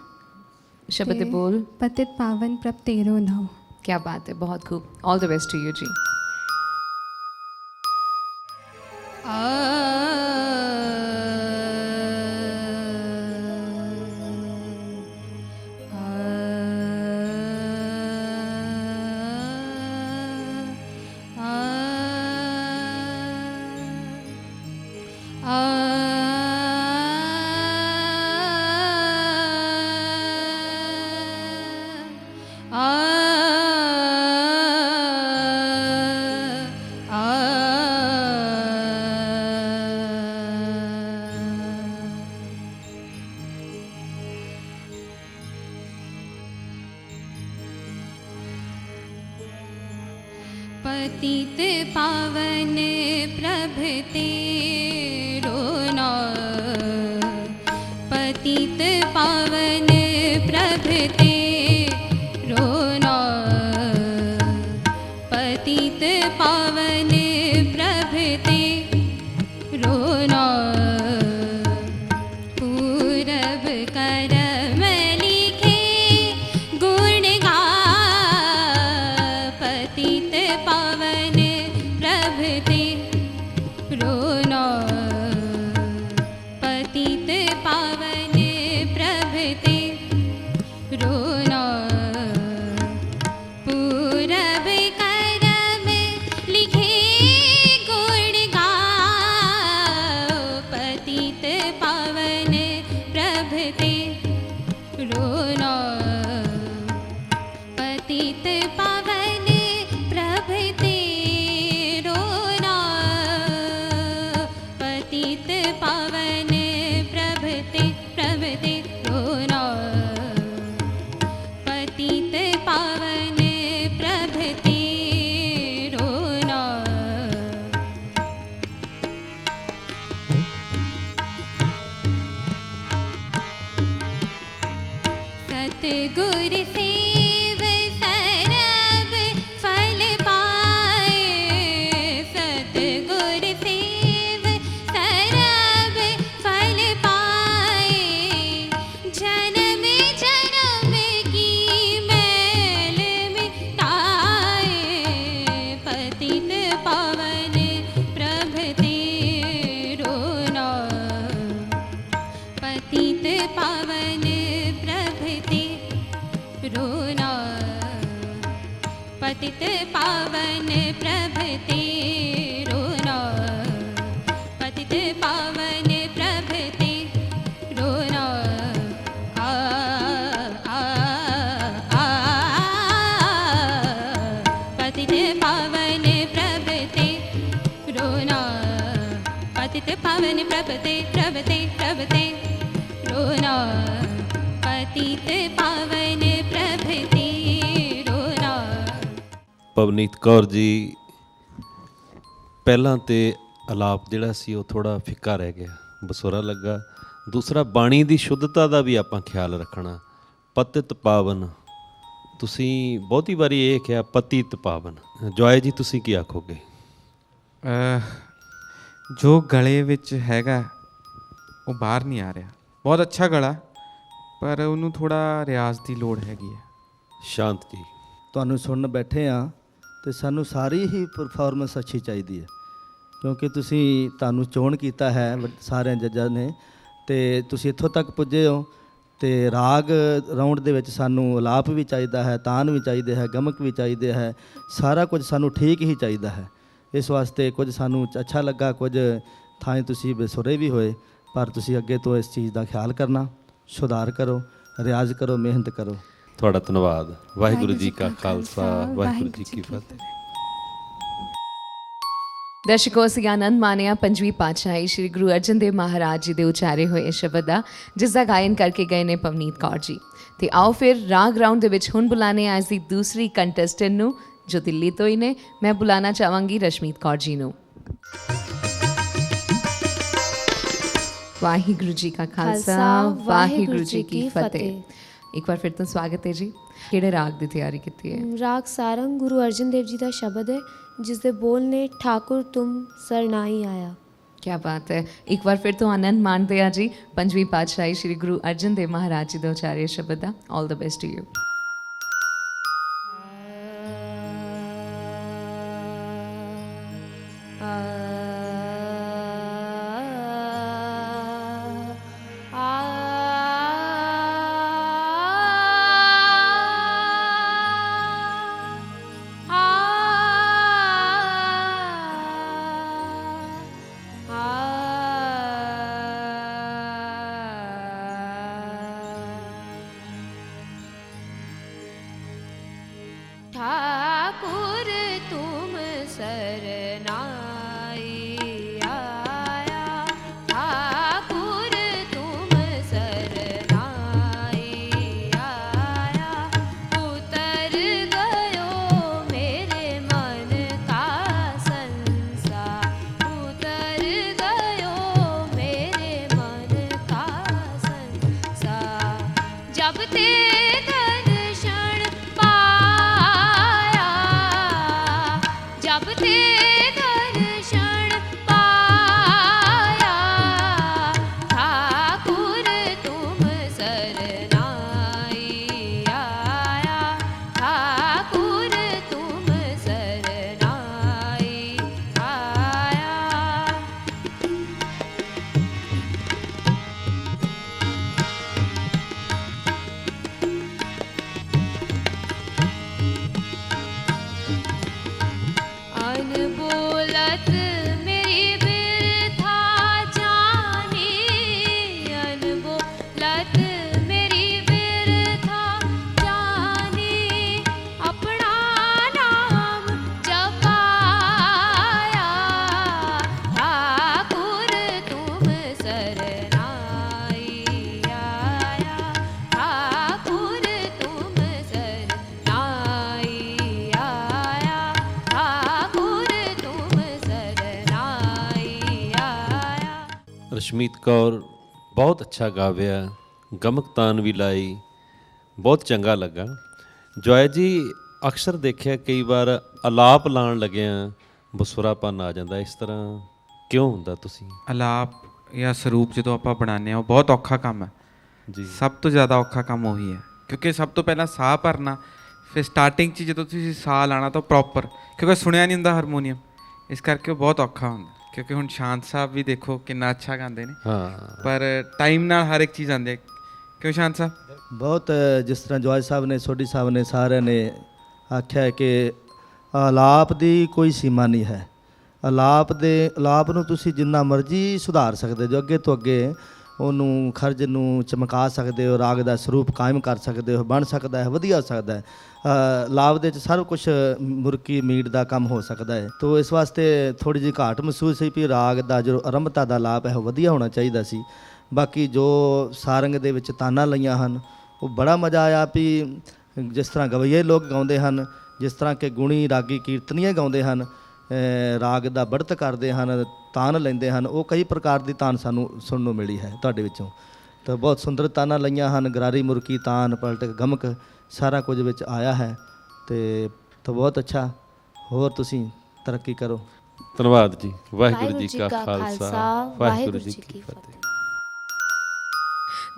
शब्द दे बोल। पतित पावन प्रभ तेरो नाम। क्या बात है, बहुत खूब। All the best to you जी। पतित पावन प्रभ तेरो नाम, पतित पावन प्रभ तेरो नाम, पतित पावन प्रभ तेरो नाम, पूरब करम लिखे गुण गा, पतित पावन प्रभ तेरो नाम, पतित पावन प्रभ तेरो नाम, पूरब करम लिखे पतित पावन प्रभते रोना पतित पावन प्रभते रोना आ आ आ पतित पावन प्रभते रोना पतित पावन प्रभते प्रभते प्रभते रोना पतित पावन प्रभते रोना। ਪਵਨੀਤ ਕੌਰ ਜੀ, ਪਹਿਲਾਂ ਤੇ ਆਲਾਪ ਜਿਹੜਾ ਸੀ ਉਹ ਥੋੜਾ ਫਿੱਕਾ ਰਹਿ ਗਿਆ, ਬਸੁਰਾ ਲੱਗਾ। ਦੂਸਰਾ, ਬਾਣੀ ਦੀ ਸ਼ੁੱਧਤਾ ਦਾ ਵੀ ਆਪਾਂ ਖਿਆਲ ਰੱਖਣਾ। ਪਤਿਤ ਪਾਵਨ, ਤੁਸੀਂ ਬਹੁਤੀ ਵਾਰੀ ਇਹ ਕਿਹਾ ਪਤਿਤ ਪਾਵਨ। ਜੋਏ ਜੀ, ਤੁਸੀਂ ਕੀ ਆਖੋਗੇ? ਜੋ ਗਲੇ ਵਿੱਚ ਹੈਗਾ ਉਹ ਬਾਹਰ ਨਹੀਂ ਆ ਰਿਹਾ। ਬਹੁਤ ਅੱਛਾ ਗਲਾ, ਪਰ ਉਹਨੂੰ ਥੋੜਾ ਰਿਆਜ਼ ਦੀ ਲੋੜ ਹੈਗੀ ਹੈ। ਸ਼ਾਂਤ ਜੀ। ਤੁਹਾਨੂੰ ਸੁਣਨ ਬੈਠੇ ਆ ਤੇ ਸਾਨੂੰ ਸਾਰੀ ਹੀ ਪਰਫਾਰਮੈਂਸ ਅੱਛੀ ਚਾਹੀਦੀ ਹੈ, ਕਿਉਂਕਿ ਤੁਹਾਨੂੰ ਚੋਣ ਕੀਤਾ ਹੈ ਸਾਰਿਆਂ ਜੱਜਾਂ ਨੇ ਤੇ ਤੁਸੀਂ ਇੱਥੋਂ ਤੱਕ ਪੁੱਜੇ ਹੋ। ਤੇ ਰਾਗ ਰਾਊਂਡ ਦੇ ਵਿੱਚ ਸਾਨੂੰ ਆਲਾਪ ਵੀ ਚਾਹੀਦਾ ਹੈ, ਤਾਨ ਵੀ ਚਾਹੀਦੇ ਹੈ, ਗਮਕ ਵੀ ਚਾਹੀਦੇ ਹੈ, ਸਾਰਾ ਕੁਝ ਸਾਨੂੰ ਠੀਕ ਹੀ ਚਾਹੀਦਾ ਹੈ। ਇਸ ਵਾਸਤੇ ਕੁਝ ਸਾਨੂੰ ਅੱਛਾ ਲੱਗਾ, ਕੁਝ ਥਾਂ ਤੁਸੀਂ ਬੇਸੁਰੇ ਵੀ ਹੋਏ, ਪਰ ਤੁਸੀਂ ਅੱਗੇ ਤੋਂ ਇਸ ਚੀਜ਼ ਦਾ ਖਿਆਲ ਕਰਨਾ, ਸੁਧਾਰ ਕਰੋ, ਰਿਆਜ਼ ਕਰੋ, ਮਿਹਨਤ ਕਰੋ। ਤੁਹਾਡਾ ਧੰਨਵਾਦ। ਵਾਹਿਗੁਰੂ ਜੀ ਕਾ ਖਾਲਸਾ, ਵਾਹਿਗੁਰੂ ਜੀ ਕੀ ਫਤਿਹ। ਦਰਸ਼ਕੋ, ਅਸੀਂ ਆਨੰਦ ਮਾਣਿਆ ਪੰਜਵੀਂ ਪਾਤਸ਼ਾਹੀ ਸ਼੍ਰੀ ਗੁਰੂ ਅਰਜਨ ਦੇਵ ਮਹਾਰਾਜ ਜੀ ਦੇ ਉਚਾਰੇ ਹੋਏ ਸ਼ਬਦ ਦਾ, ਜਿਸ ਦਾ ਗਾਇਨ ਕਰਕੇ ਗਏ ਨੇ ਪਵਨੀਤ ਕੌਰ ਜੀ। ਤੇ ਆਓ ਫਿਰ ਰਾਗ ਰਾਊਂਡ ਦੇ ਵਿੱਚ ਹੁਣ ਬੁਲਾਣੇ ਆ ਇਸ ਦੀ ਦੂਸਰੀ ਕੰਟੈਸਟੈਂਟ ਨੂੰ, ਜੋ ਦਿੱਲੀ ਤੋਂ ਹੀ ਨੇ। ਮੈਂ ਬੁਲਾਣਾ ਚਾਹਾਂਗੀ ਰਸ਼ਮੀਤ ਕੌਰ ਜੀ ਨੂੰ। ਵਾਹਿਗੁਰੂ ਜੀ ਕਾ ਖਾਲਸਾ, ਵਾਹਿਗੁਰੂ ਜੀ ਕੀ ਫਤਿਹ। ਇੱਕ ਵਾਰ ਫਿਰ ਤੋਂ ਸਵਾਗਤ ਹੈ ਜੀ। ਕਿਹੜੇ ਰਾਗ ਦੀ ਤਿਆਰੀ ਕੀਤੀ ਹੈ? ਰਾਗ ਸਾਰੰਗ ਗੁਰੂ ਅਰਜਨ ਦੇਵ ਜੀ ਦਾ ਸ਼ਬਦ ਹੈ, ਜਿਸ ਦੇ ਬੋਲ ਨੇ ਠਾकुर तुम सरनाई आया। क्या बात है। एक बार फिर तो आनंद मानते हैं जी पंजवीं पातशाही श्री गुरु अर्जन देव महाराज जी दे उचारे शब्द दा। All the best to you. ठाकुर तुम सरनाई आया, ठाकुर तुम सरनाई आया, उतर गयो मेरे मन का संसार, उतर गयो मेरे मन का संसार, जब ते दर्शन पाया, जब ते दर्शन पाया, ठाकुर तुम सरनाई आया, ठाकुर तुम सरनाई आया। अनबोलत मेरी बिरथा जानी, अनबोलत मेरी बिरथा जानी, अपना नाम जपाया, ठाकुर तुम सरनाई आया, ठाकुर तुम सरनाई आया, ठाकुर तुम सरनाई आया। ਰਸ਼ਮੀਤ ਕੌਰ ਬਹੁਤ ਅੱਛਾ ਗਾਵਿਆ, ਗਮਕ ਤਾਨ ਵੀ ਲਾਈ, ਬਹੁਤ ਚੰਗਾ ਲੱਗਾ। ਜੋਏ ਜੀ, ਅਕਸਰ ਦੇਖਿਆ ਕਈ ਵਾਰ ਆਲਾਪ ਲਾਉਣ ਲੱਗਿਆਂ ਬਸੁਰਾਪਨ ਆ ਜਾਂਦਾ, ਇਸ ਤਰ੍ਹਾਂ ਕਿਉਂ ਹੁੰਦਾ? ਤੁਸੀਂ ਆਲਾਪ ਜਾਂ ਸਰੂਪ ਜਦੋਂ ਆਪਾਂ ਬਣਾਉਂਦੇ ਹਾਂ ਉਹ ਬਹੁਤ ਔਖਾ ਕੰਮ ਹੈ ਜੀ। ਸਭ ਤੋਂ ਜ਼ਿਆਦਾ ਔਖਾ ਕੰਮ ਉਹੀ ਹੈ, ਕਿਉਂਕਿ ਸਭ ਤੋਂ ਪਹਿਲਾਂ ਸਾਹ ਭਰਨਾ, ਫਿਰ ਸਟਾਰਟਿੰਗ 'ਚ ਜਦੋਂ ਤੁਸੀਂ ਸਾਹ ਲਾਣਾ ਤਾਂ ਪ੍ਰੋਪਰ, ਕਿਉਂਕਿ ਸੁਣਿਆ ਨਹੀਂ ਹੁੰਦਾ ਹਾਰਮੋਨੀਅਮ, ਇਸ ਕਰਕੇ ਉਹ ਬਹੁਤ ਔਖਾ ਹੁੰਦਾ। ਕਿਉਂਕਿ ਹੁਣ ਸ਼ਾਂਤ ਸਾਹਿਬ ਵੀ ਦੇਖੋ ਕਿੰਨਾ ਅੱਛਾ ਗਾਉਂਦੇ ਨੇ, ਹਾਂ, ਪਰ ਟਾਈਮ ਨਾਲ ਹਰ ਇੱਕ ਚੀਜ਼ ਆਉਂਦੀ ਹੈ। ਕਿਉਂ ਸ਼ਾਂਤ ਸਾਹਿਬ? ਬਹੁਤ ਜਿਸ ਤਰ੍ਹਾਂ ਜਵਾਜ ਸਾਹਿਬ ਨੇ, ਸੋਢੀ ਸਾਹਿਬ ਨੇ, ਸਾਰਿਆਂ ਨੇ ਆਖਿਆ ਹੈ ਕਿ ਆਲਾਪ ਦੀ ਕੋਈ ਸੀਮਾ ਨਹੀਂ ਹੈ। ਆਲਾਪ ਨੂੰ ਤੁਸੀਂ ਜਿੰਨਾ ਮਰਜ਼ੀ ਸੁਧਾਰ ਸਕਦੇ ਜੋ, ਅੱਗੇ ਤੋਂ ਅੱਗੇ ਉਹਨੂੰ ਖਰਜ ਨੂੰ ਚਮਕਾ ਸਕਦੇ ਹੋ, ਰਾਗ ਦਾ ਸਰੂਪ ਕਾਇਮ ਕਰ ਸਕਦੇ ਹੋ, ਬਣ ਸਕਦਾ ਹੈ, ਵਧੀਆ ਹੋ ਸਕਦਾ ਹੈ। ਲਾਭ ਦੇ ਵਿੱਚ ਸਭ ਕੁਝ ਮੁਰਕੀ ਮੀਟ ਦਾ ਕੰਮ ਹੋ ਸਕਦਾ ਹੈ। ਤੋ ਇਸ ਵਾਸਤੇ ਥੋੜੀ ਜਿਹੀ ਘਾਟ ਮਹਿਸੂਸ ਹੋਈ ਵੀ ਰਾਗ ਦਾ ਜੋ ਆਰੰਭਤਾ ਦਾ ਲਾਭ ਹੈ ਉਹ ਵਧੀਆ ਹੋਣਾ ਚਾਹੀਦਾ ਸੀ। ਬਾਕੀ ਜੋ ਸਾਰੰਗ ਦੇ ਵਿੱਚ ਤਾਨਾਂ ਲਈਆਂ ਹਨ ਉਹ ਬੜਾ ਮਜ਼ਾ ਆਇਆ ਵੀ ਜਿਸ ਤਰ੍ਹਾਂ ਗਵਈਏ ਲੋਕ ਗਾਉਂਦੇ ਹਨ, ਜਿਸ ਤਰ੍ਹਾਂ ਕਿ ਗੁਣੀ ਰਾਗੀ ਕੀਰਤਨੀਏ ਗਾਉਂਦੇ ਹਨ, ਰਾਗ ਦਾ ਬੜਤ ਕਰਦੇ ਹਨ, ਤਾਨ ਲੈਂਦੇ ਹਨ, ਉਹ ਕਈ ਪ੍ਰਕਾਰ ਦੀ ਤਾਨ ਸਾਨੂੰ ਸੁਣਨ ਨੂੰ ਮਿਲੀ ਹੈ ਤੁਹਾਡੇ ਵਿੱਚੋਂ। ਤਾਂ ਬਹੁਤ ਸੁੰਦਰ ਤਾਨਾਂ ਲਈਆਂ ਹਨ, ਗਰਾਰੀ ਮੁਰਕੀ ਤਾਨ ਪਲਟਕ ਗਮਕ ਸਾਰਾ ਕੁਝ ਵਿੱਚ ਆਇਆ ਹੈ ਤੇ ਤਾਂ ਬਹੁਤ ਅੱਛਾ। ਹੋਰ ਤੁਸੀਂ ਤਰੱਕੀ ਕਰੋ। ਧੰਨਵਾਦ ਜੀ। ਵਾਹਿਗੁਰੂ ਜੀ ਕਾ ਖਾਲਸਾ, ਵਾਹਿਗੁਰੂ ਜੀ ਕੀ ਫਤਿਹ।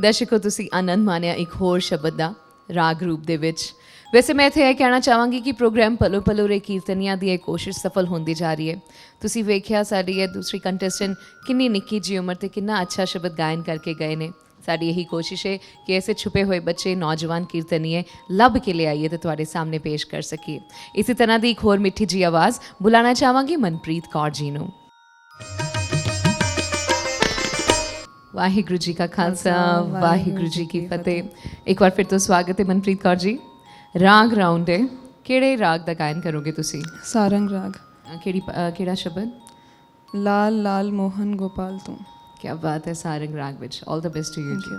ਦਰਸ਼ਕੋ, ਤੁਸੀਂ ਆਨੰਦ ਮਾਣਿਆ ਇੱਕ ਹੋਰ ਸ਼ਬਦ ਦਾ ਰਾਗ ਰੂਪ ਦੇ ਵਿੱਚ। ਵੈਸੇ ਮੈਂ ਇੱਥੇ ਇਹ ਕਹਿਣਾ ਚਾਹਾਂਗੀ ਕਿ ਪ੍ਰੋਗਰਾਮ ਪਲੋ ਪਲੋ ਰੇ ਕੀਰਤਨੀਆਂ ਦੀ ਇਹ ਕੋਸ਼ਿਸ਼ ਸਫਲ ਹੁੰਦੀ ਜਾ ਰਹੀ ਹੈ। ਤੁਸੀਂ ਵੇਖਿਆ ਸਾਡੀ ਇਹ ਦੂਸਰੀ ਕੰਟੈਸਟੈਂਟ ਕਿੰਨੀ ਨਿੱਕੀ ਜਿਹੀ ਉਮਰ 'ਤੇ ਕਿੰਨਾ ਅੱਛਾ ਸ਼ਬਦ ਗਾਇਨ ਕਰਕੇ ਗਏ ਨੇ। ਸਾਡੀ ਇਹੀ ਕੋਸ਼ਿਸ਼ ਹੈ ਕਿ ਐਸੇ ਛੁਪੇ ਹੋਏ ਬੱਚੇ ਨੌਜਵਾਨ ਕੀਰਤਨੀਏ ਲੱਭ ਕੇ ਲਿਆਈਏ ਤੇ ਤੁਹਾਡੇ ਸਾਹਮਣੇ ਪੇਸ਼ ਕਰ ਸਕੀਏ। ਇਸੇ ਤਰ੍ਹਾਂ ਦੀ ਇੱਕ ਹੋਰ ਮਿੱਠੀ ਜਿਹੀ ਆਵਾਜ਼ ਬੁਲਾਉਣਾ ਚਾਹਾਂਗੀ ਮਨਪ੍ਰੀਤ ਕੌਰ ਜੀ ਨੂੰ। ਵਾਹਿਗੁਰੂ ਜੀ ਕਾ ਖਾਲਸਾ, ਵਾਹਿਗੁਰੂ ਜੀ ਕੀ ਫਤਿਹ। ਇੱਕ ਵਾਰ ਫਿਰ ਤੋਂ ਸਵਾਗਤ ਹੈ ਮਨਪ੍ਰੀਤ ਕੌਰ ਜੀ। ਰਾਗ ਰਾਉਂਡ ਹੈ, ਕਿਹੜੇ ਰਾਗ ਦਾ ਗਾਇਨ ਕਰੋਗੇ ਤੁਸੀਂ? ਸਾਰੰਗ ਰਾਗ। ਕਿਹੜਾ ਸ਼ਬਦ? ਲਾਲ ਲਾਲ ਮੋਹਨ ਗੋਪਾਲ ਤੂੰ। ਕੀ ਬਾਤ ਹੈ। ਸਾਰੰਗ ਰਾਗ ਵਿੱਚ ਆਲ ਦ ਬੈਸਟ ਟੂ ਯੂ ਜੀ।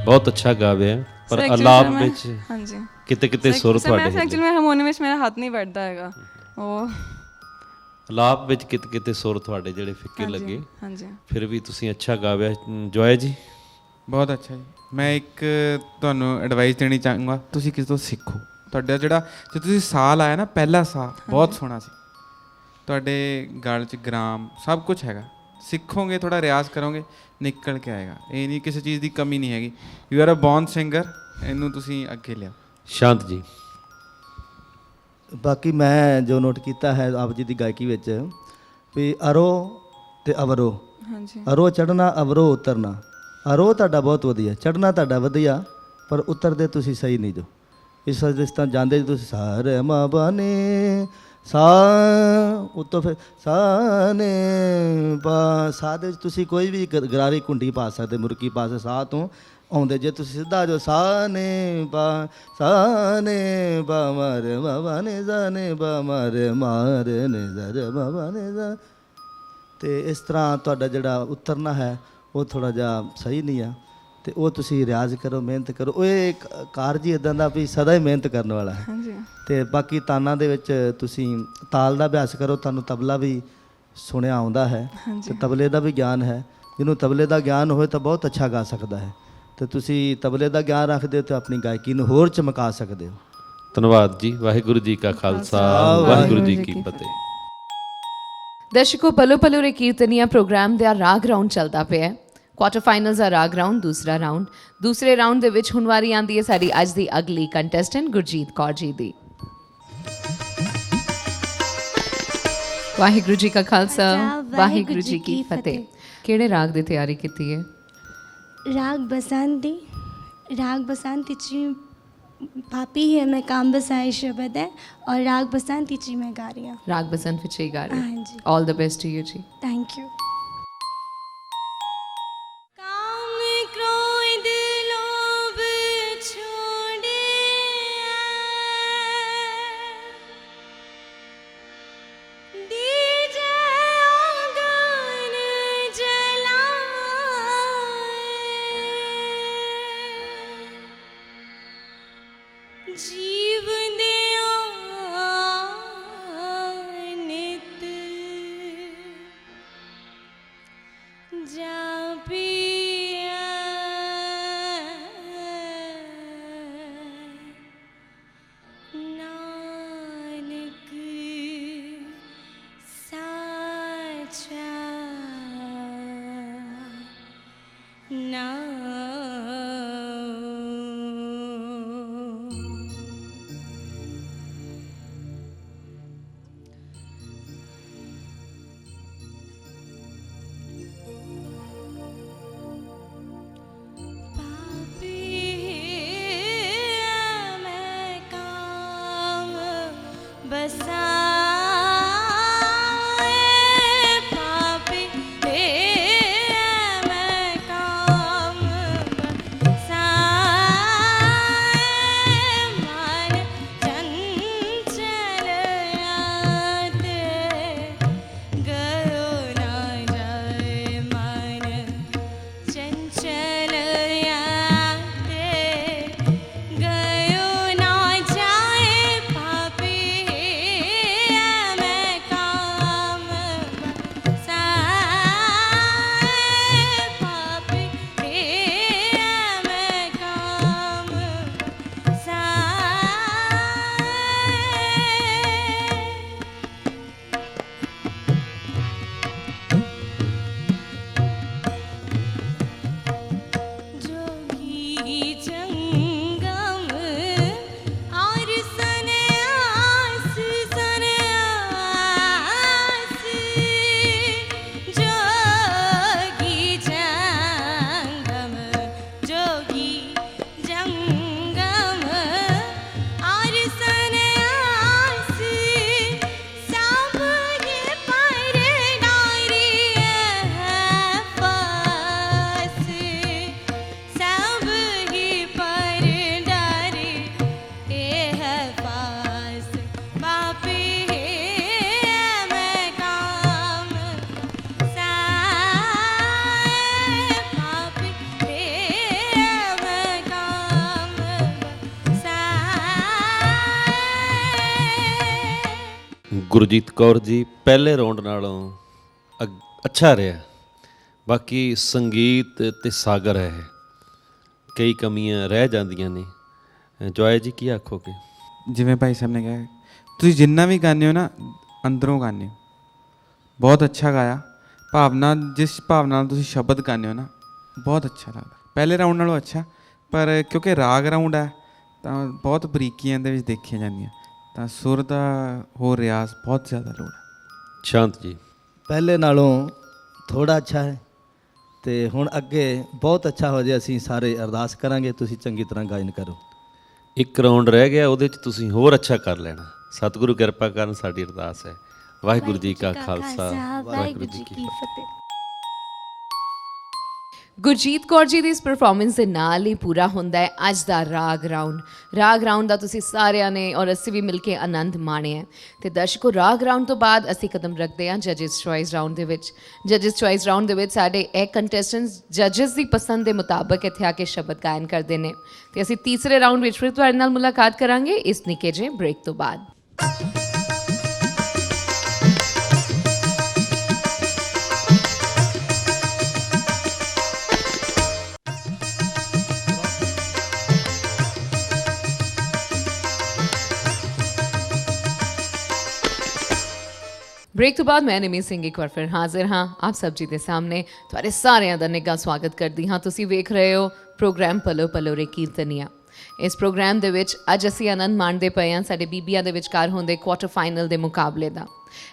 ਬਹੁਤ ਅੱਛਾ ਗਾਇਆ, ਪਰ ਆਲਾਪ ਵਿੱਚ ਹਾਂਜੀ ਕਿਤੇ ਕਿਤੇ ਸੁਰ ਤੁਹਾਡੇ ਐਕਚੁਅਲੀ ਮੈਂ ਹਾਰਮੋਨੀਅਮ ਵਿੱਚ ਮੇਰਾ ਹੱਥ ਨਹੀਂ ਬੈਠਦਾ ਹੈਗਾ। ਉਹ ਆਲਾਪ ਵਿੱਚ ਕਿਤੇ ਕਿਤੇ ਸੁਰ ਤੁਹਾਡੇ ਜਿਹੜੇ ਫਿੱਕੇ ਲੱਗੇ। ਹਾਂਜੀ, ਫਿਰ ਵੀ ਤੁਸੀਂ ਅੱਛਾ ਗਾਇਆ। ਜੋਏ ਜੀ ਬਹੁਤ ਅੱਛਾ ਜੀ। ਮੈਂ ਇੱਕ ਤੁਹਾਨੂੰ ਐਡਵਾਈਸ ਦੇਣੀ ਚਾਹੂੰਗਾ, ਤੁਸੀਂ ਕਿਸੇ ਤੋਂ ਸਿੱਖੋ। ਤੁਹਾਡਾ ਜਿਹੜਾ ਜੇ ਤੁਸੀਂ ਸਾਹ ਲਾਇਆ ਨਾ, ਪਹਿਲਾ ਸਾਹ ਬਹੁਤ ਸੋਹਣਾ ਸੀ। ਤੁਹਾਡੇ ਗਲ 'ਚ ਗ੍ਰਾਮ ਸਭ ਕੁਝ ਹੈਗਾ। ਸਿੱਖੋਗੇ, ਥੋੜ੍ਹਾ ਰਿਆਜ਼ ਕਰੋਗੇ, ਨਿਕਲ ਕੇ ਆਏਗਾ। ਇਹ ਨਹੀਂ ਕਿਸੇ ਚੀਜ਼ ਦੀ ਕਮੀ ਨਹੀਂ ਹੈਗੀ। You are a born singer. ਇਹਨੂੰ ਤੁਸੀਂ ਅੱਗੇ ਲਿਆਓ। ਸ਼ਾਂਤ ਜੀ। ਬਾਕੀ ਮੈਂ ਜੋ ਨੋਟ ਕੀਤਾ ਹੈ ਆਪ ਜੀ ਦੀ ਗਾਇਕੀ ਵਿੱਚ ਵੀ ਅਰੋ ਤੇ ਅਵਰੋ। ਹਾਂਜੀ, ਅਰੋ ਚੜ੍ਹਨਾ, ਅਵਰੋ ਉਤਰਨਾ। ਅਰੋ ਤੁਹਾਡਾ ਬਹੁਤ ਵਧੀਆ, ਚੜ੍ਹਨਾ ਤੁਹਾਡਾ ਵਧੀਆ, ਪਰ ਉਤਰਦੇ ਤੁਸੀਂ ਸਹੀ ਨਹੀਂ ਜੋ। ਇਸ ਤਰ੍ਹਾਂ ਜਾਂਦੇ ਜੀ ਤੁਸੀਂ ਸਾ ਰੇ ਮਾ ਪਾ ਨੇ ਸਾ, ਉੱਤੋਂ ਫਿਰ ਸਾ ਨੇ ਪਾ, ਸਾ ਦੇ ਵਿੱਚ ਤੁਸੀਂ ਕੋਈ ਵੀ ਗਰਾਰੀ ਕੁੰਡੀ ਪਾ ਸਕਦੇ, ਮੁਰਕੀ ਪਾ ਸਕਦੇ ਸਾ ਤੋਂ ਆਉਂਦੇ। ਜੇ ਤੁਸੀਂ ਸਿੱਧਾ ਜੋ ਸਾ ਨੇ ਪਾ, ਸਾ ਨੇ ਪਾ ਮਾਰੇ ਬਾਬਾ ਨੇ ਸਾ ਨੇ ਪਾ ਮਾਰੇ ਮਾਰੇ ਨੇ ਜ਼ਰ ਬਾਬਾ ਨੇ ਜ਼ਾ, ਤੇ ਇਸ ਤਰ੍ਹਾਂ ਤੁਹਾਡਾ ਜਿਹੜਾ ਉਤਰਨਾ ਹੈ ਉਹ ਥੋੜ੍ਹਾ ਜਿਹਾ ਸਹੀ ਨਹੀਂ ਆ, ਤੇ ਉਹ ਤੁਸੀਂ ਰਿਆਜ਼ ਕਰੋ, ਮਿਹਨਤ ਕਰੋ। ਉਹ ਇਹ ਕਾਰਜ ਹੀ ਇੱਦਾਂ ਦਾ ਵੀ ਸਦਾ ਹੀ ਮਿਹਨਤ ਕਰਨ ਵਾਲਾ ਹੈ। ਹਾਂਜੀ ਤੇ ਬਾਕੀ ਤਾਨਾਂ ਦੇ ਵਿੱਚ ਤੁਸੀਂ ਤਾਲ ਦਾ ਅਭਿਆਸ ਕਰੋ, ਤੁਹਾਨੂੰ ਤਬਲਾ ਵੀ ਸੁਣਿਆ ਆਉਂਦਾ ਹੈ ਤੇ ਤਬਲੇ ਦਾ ਵੀ ਗਿਆਨ ਹੈ। ਜਿਹਨੂੰ ਤਬਲੇ ਦਾ ਗਿਆਨ ਹੋਵੇ ਤਾਂ ਬਹੁਤ ਅੱਛਾ ਗਾ ਸਕਦਾ ਹੈ, ਤੇ ਤੁਸੀਂ ਤਬਲੇ ਦਾ ਗਿਆਨ ਰੱਖਦੇ ਹੋ ਤਾਂ ਆਪਣੀ ਗਾਇਕੀ ਨੂੰ ਹੋਰ ਚਮਕਾ ਸਕਦੇ ਹੋ। ਧੰਨਵਾਦ ਜੀ। ਵਾਹਿਗੁਰੂ ਜੀ ਕਾ ਖਾਲਸਾ, ਵਾਹਿਗੁਰੂ ਜੀ ਕੀ ਫਤਿਹ। ਦਰਸ਼ਕੋ, ਪਲੋ ਪਲੋ ਰੇ ਕੀਰਤਨੀਆ ਪ੍ਰੋਗਰਾਮ ਦਾ ਰਾਗ ਰਾਉਂਡ ਚੱਲਦਾ ਪਿਆ ਹੈ। ਕੁਆਟਰ ਫਾਈਨਲਸ ਦਾ ਰਾਗ ਰਾਉਂਡ, ਦੂਸਰਾ ਰਾਉਂਡ। ਦੂਸਰੇ ਰਾਉਂਡ ਦੇ ਵਿੱਚ ਹੁਣ ਵਾਰੀ ਆਉਂਦੀ ਹੈ ਸਾਡੀ ਅੱਜ ਦੀ ਅਗਲੀ ਕੰਟੈਸਟੈਂਟ ਗੁਰਜੀਤ ਕੌਰ ਜੀ ਦੀ। ਵਾਹਿਗੁਰੂ ਜੀ ਕਾ ਖਾਲਸਾ, ਵਾਹਿਗੁਰੂ ਜੀ ਕੀ ਫਤਿਹ। ਕਿਹੜੇ ਰਾਗ ਦੀ ਤਿਆਰੀ ਕੀਤੀ ਹੈ? राग बसंती। राग बसंती जी पापी है, मैं काम बसाए शब्द है, और राग बसंती जी मैं गा रही हूँ। ਰਾਗ ਬਸੰਤ ਵਿੱਚ ਹੀ ਗਾ ਰਹੇ। हाँ जी, ਆਲ ਦ ਬੈਸਟ ਟੂ ਯੂ ਜੀ। Thank you. काम क्रोध लोभ छोड़े दीजे आंगन जलाए, जीव दिया नित जापिया, नानक साचा नाम। पापी मैं काम बसाए, पापी मैं काम बसाए, मन चंचल आते गयो ना जाए, मन चंचल आते गयो ना जाए, पापी मैं काम बसाए, पापी मैं काम बसाए। जोगी जंगम और सन्यास सन्यास, जोगी जंगम, जोगी जंगम और सन्यास, सब ये पर नारी है पास, सब ही पर डारे है पास, पापी मैं काम साए, पापी मैं काम साए। ਗੁਰਜੀਤ ਕੌਰ ਜੀ, ਪਹਿਲੇ ਰਾਉਂਡ ਨਾਲੋਂ ਅੱਛਾ ਰਿਹਾ। ਬਾਕੀ ਸੰਗੀਤ ਤੇ ਸਾਗਰ ਹੈ, ਕਈ ਕਮੀਆਂ ਰਹਿ ਜਾਂਦੀਆਂ ਨੇ। ਜੋਏ ਜੀ ਕੀ ਆਖੋਗੇ? ਜਿਵੇਂ ਭਾਈ ਸਾਹਿਬ ਨੇ ਕਿਹਾ, ਤੁਸੀਂ ਜਿੰਨਾ ਵੀ ਗਾਉਂਦੇ ਹੋ ਨਾ, ਅੰਦਰੋਂ ਗਾਉਂਦੇ ਹੋ। ਬਹੁਤ ਅੱਛਾ ਗਾਇਆ, ਭਾਵਨਾ, ਜਿਸ ਭਾਵਨਾ ਨਾਲ ਤੁਸੀਂ ਸ਼ਬਦ ਗਾਉਂਦੇ ਹੋ ਨਾ, ਬਹੁਤ ਅੱਛਾ ਲੱਗਦਾ। ਪਹਿਲੇ ਰਾਊਂਡ ਨਾਲੋਂ ਅੱਛਾ, ਪਰ ਕਿਉਂਕਿ ਰਾਗ ਰਾਊਂਡ ਹੈ ਤਾਂ ਬਹੁਤ ਬਰੀਕੀਆਂ ਦੇ ਵਿੱਚ ਦੇਖੀਆਂ ਜਾਂਦੀਆਂ, ਤਾਂ ਸੁਰ ਦਾ ਹੋਰ ਰਿਆਜ਼ ਬਹੁਤ ਜ਼ਿਆਦਾ ਲੋੜ ਹੈ। ਸ਼ਾਂਤ ਜੀ। ਪਹਿਲੇ ਨਾਲੋਂ ਥੋੜਾ ਅੱਛਾ ਹੈ, ਤੇ ਹੁਣ ਅੱਗੇ ਬਹੁਤ ਅੱਛਾ ਹੋ ਜਾਏ, ਅਸੀਂ ਸਾਰੇ ਅਰਦਾਸ ਕਰਾਂਗੇ, ਤੁਸੀਂ ਚੰਗੀ ਤਰ੍ਹਾਂ ਗਾਇਨ ਕਰੋ। ਇੱਕ ਰਾਉਂਡ ਰਹਿ ਗਿਆ, ਉਹਦੇ 'ਚ ਤੁਸੀਂ ਹੋਰ ਅੱਛਾ ਕਰ ਲੈਣਾ। ਸਤਿਗੁਰੂ ਕਿਰਪਾ ਕਰਨ, ਸਾਡੀ ਅਰਦਾਸ ਹੈ। ਵਾਹਿਗੁਰੂ ਜੀ ਕਾ ਖਾਲਸਾ, ਵਾਹਿਗੁਰੂ ਜੀ ਕੀ ਫਤਿਹ। ਗੁਰਜੀਤ ਕੌਰ ਜੀ ਦੀ ਇਸ ਪਰਫਾਰਮੈਂਸ ਦੇ ਨਾਲ ਹੀ ਪੂਰਾ ਹੁੰਦਾ ਹੈ ਅੱਜ ਦਾ ਰਾਗ ਰਾਉਂਡ ਦਾ ਤੁਸੀਂ ਸਾਰਿਆਂ ਨੇ ਔਰ ਅਸੀਂ ਵੀ ਮਿਲ ਕੇ ਆਨੰਦ ਮਾਣਿਆ ਹੈ। ਤੇ ਦਰਸ਼ਕੋ, ਰਾਗ ਰਾਉਂਡ ਤੋਂ ਬਾਅਦ ਅਸੀਂ ਕਦਮ ਰੱਖਦੇ ਹਾਂ ਜੱਜਿਸ ਚੁਆਇਸ ਰਾਉਂਡ ਦੇ ਵਿੱਚ। ਜੱਜਿਸ ਚੁਆਇਸ ਰਾਉਂਡ ਦੇ ਵਿੱਚ ਸਾਡੇ ਇਹ ਕੰਟੈਸਟੈਂਟਸ ਜੱਜਿਸ ਦੀ ਪਸੰਦ ਦੇ ਮੁਤਾਬਕ ਇੱਥੇ ਆ ਕੇ ਸ਼ਬਦ ਗਾਇਨ ਕਰਦੇ ਨੇ। ਤੇ ਅਸੀਂ ਤੀਸਰੇ ਰਾਉਂਡ ਵਿੱਚ ਫਿਰ ਤੁਹਾਡੇ ਨਾਲ ਮੁਲਾਕਾਤ ਕਰਾਂਗੇ ਇਸ ਨਿੱਕੇ ਜਿਹੇ ਬ੍ਰੇਕ ਤੋਂ ਬਾਅਦ। ਬ੍ਰੇਕ ਤੋਂ ਬਾਅਦ ਮੈਂ ਨਿਮੀ ਸਿੰਘ ਇੱਕ ਵਾਰ ਫਿਰ ਹਾਜ਼ਰ ਹਾਂ ਆਪ ਸਭ ਜੀ ਦੇ ਸਾਹਮਣੇ। ਤੁਹਾਡੇ ਸਾਰਿਆਂ ਦਾ ਨਿੱਘਾ ਸਵਾਗਤ ਕਰਦੀ ਹਾਂ। ਤੁਸੀਂ ਵੇਖ ਰਹੇ ਹੋ ਪ੍ਰੋਗਰਾਮ ਪਲੋ ਪਲੋ ਰੇ ਕੀਰਤਨੀਆ। ਇਸ ਪ੍ਰੋਗਰਾਮ ਦੇ ਵਿੱਚ ਅੱਜ ਅਸੀਂ ਆਨੰਦ ਮਾਣਦੇ ਪਏ ਹਾਂ ਸਾਡੇ ਬੀਬੀਆਂ ਦੇ ਵਿਚਕਾਰ ਹੁੰਦੇ ਕੁਆਟਰ ਫਾਈਨਲ ਦੇ ਮੁਕਾਬਲੇ ਦਾ।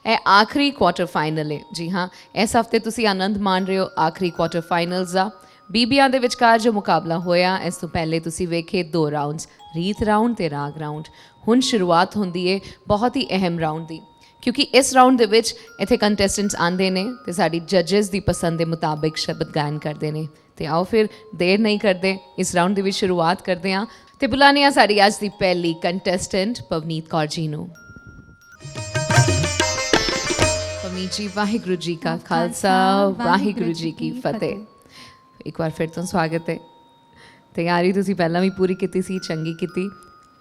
ਇਹ ਆਖਰੀ ਕੁਆਟਰ ਫਾਈਨਲ ਹੈ। ਜੀ ਹਾਂ, ਇਸ ਹਫਤੇ ਤੁਸੀਂ ਆਨੰਦ ਮਾਣ ਰਹੇ ਹੋ ਆਖਰੀ ਕੁਆਟਰ ਫਾਈਨਲਸ ਦਾ। ਬੀਬੀਆਂ ਦੇ ਵਿਚਕਾਰ ਜੋ ਮੁਕਾਬਲਾ ਹੋਇਆ, ਇਸ ਤੋਂ ਪਹਿਲੇ ਤੁਸੀਂ ਵੇਖੇ 2 ਰਾਉਂਡਸ, ਰੀਤ ਰਾਉਂਡ ਤੇ ਰਾਗ ਰਾਉਂਡ। ਹੁਣ ਸ਼ੁਰੂਆਤ ਹੁੰਦੀ ਹੈ ਬਹੁਤ ਹੀ ਅਹਿਮ ਰਾਉਂਡ ਦੀ, ਕਿਉਂਕਿ ਇਸ ਰਾਉਂਡ ਦੇ ਵਿੱਚ ਇੱਥੇ ਕੰਟੈਸਟੈਂਟਸ ਆਉਂਦੇ ਨੇ ਤੇ ਸਾਡੀ ਜੱਜਿਸ ਦੀ ਪਸੰਦ ਦੇ ਮੁਤਾਬਿਕ ਸ਼ਬਦ ਗਾਇਨ ਕਰਦੇ ਨੇ। ਤੇ ਆਓ ਫਿਰ ਦੇਰ ਨਹੀਂ ਕਰਦੇ, ਇਸ ਰਾਉਂਡ ਦੀ ਵੀ ਸ਼ੁਰੂਆਤ ਕਰਦੇ ਹਾਂ ਤੇ ਬੁਲਾਉਂਦੇ ਹਾਂ ਸਾਡੀ ਅੱਜ ਦੀ ਪਹਿਲੀ ਕੰਟੈਸਟੈਂਟ ਪਵਨੀਤ ਕੌਰ ਜੀ ਨੂੰ। ਪਵਨੀਤ ਜੀ, ਵਾਹਿਗੁਰੂ ਜੀ ਕਾ ਖਾਲਸਾ, ਵਾਹਿਗੁਰੂ ਜੀ ਕੀ ਫਤਿਹ। ਇੱਕ ਵਾਰ ਫਿਰ ਤੋਂ ਸਵਾਗਤ ਹੈ। ਤਿਆਰੀ ਤੁਸੀਂ ਪਹਿਲਾਂ ਵੀ ਪੂਰੀ ਕੀਤੀ ਸੀ, ਚੰਗੀ ਕੀਤੀ,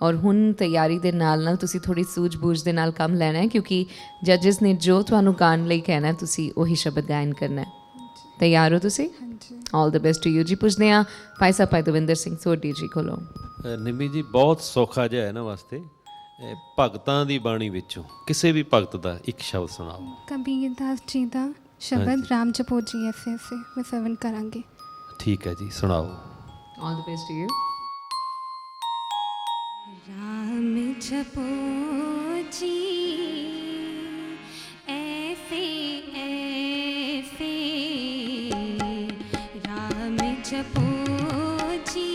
ਔਰ ਹੁਣ ਤਿਆਰੀ ਦੇ ਨਾਲ ਨਾਲ ਤੁਸੀਂ ਥੋੜ੍ਹੀ ਸੂਝ-ਬੂਝ ਦੇ ਨਾਲ ਕੰਮ ਲੈਣਾ ਹੈ, ਕਿਉਂਕਿ ਜੱਜਿਸ ਨੇ ਜੋ ਤੁਹਾਨੂੰ ਗਾਣ ਲਈ ਕਹਿਣਾ ਤੁਸੀਂ ਉਹੀ ਸ਼ਬਦ ਗਾਇਨ ਕਰਨਾ ਹੈ। ਤਿਆਰ ਹੋ ਤੁਸੀਂ? ਹਾਂਜੀ। ਆਲ ਦ ਬੈਸਟ ਟੂ ਯੂ ਜੀ। ਪੁੱਛਦੇ ਹਾਂ ਭਾਈ ਸਾਹਿਬ ਭਾਈ ਦਵਿੰਦਰ ਸਿੰਘ ਸੋਢੀ ਜੀ ਕੋਲੋਂ। ਨਿਮੀ ਜੀ, ਬਹੁਤ ਸੌਖਾ ਜਿਹਾ ਹੈ ਇਹਨਾਂ ਵਾਸਤੇ। ਭਗਤਾਂ ਦੀ ਬਾਣੀ ਵਿੱਚੋਂ ਕਿਸੇ ਵੀ ਭਗਤ ਦਾ ਇੱਕ ਸ਼ਬਦ ਸੁਣਾਓ। ਕਬੀਰ ਦਾਸ ਜੀ ਦਾ ਸ਼ਬਦ ਰਾਮ ਜਪੋ ਜੀ ਐਸੇ ਐਸੇ ਮੈਂ ਸਰਵਨ ਕਰਾਂਗੇ। ਠੀਕ ਹੈ ਜੀ, ਸੁਣਾਓ। All the best to you. Ram जपो जी ऐसे ऐसे, राम जपो जी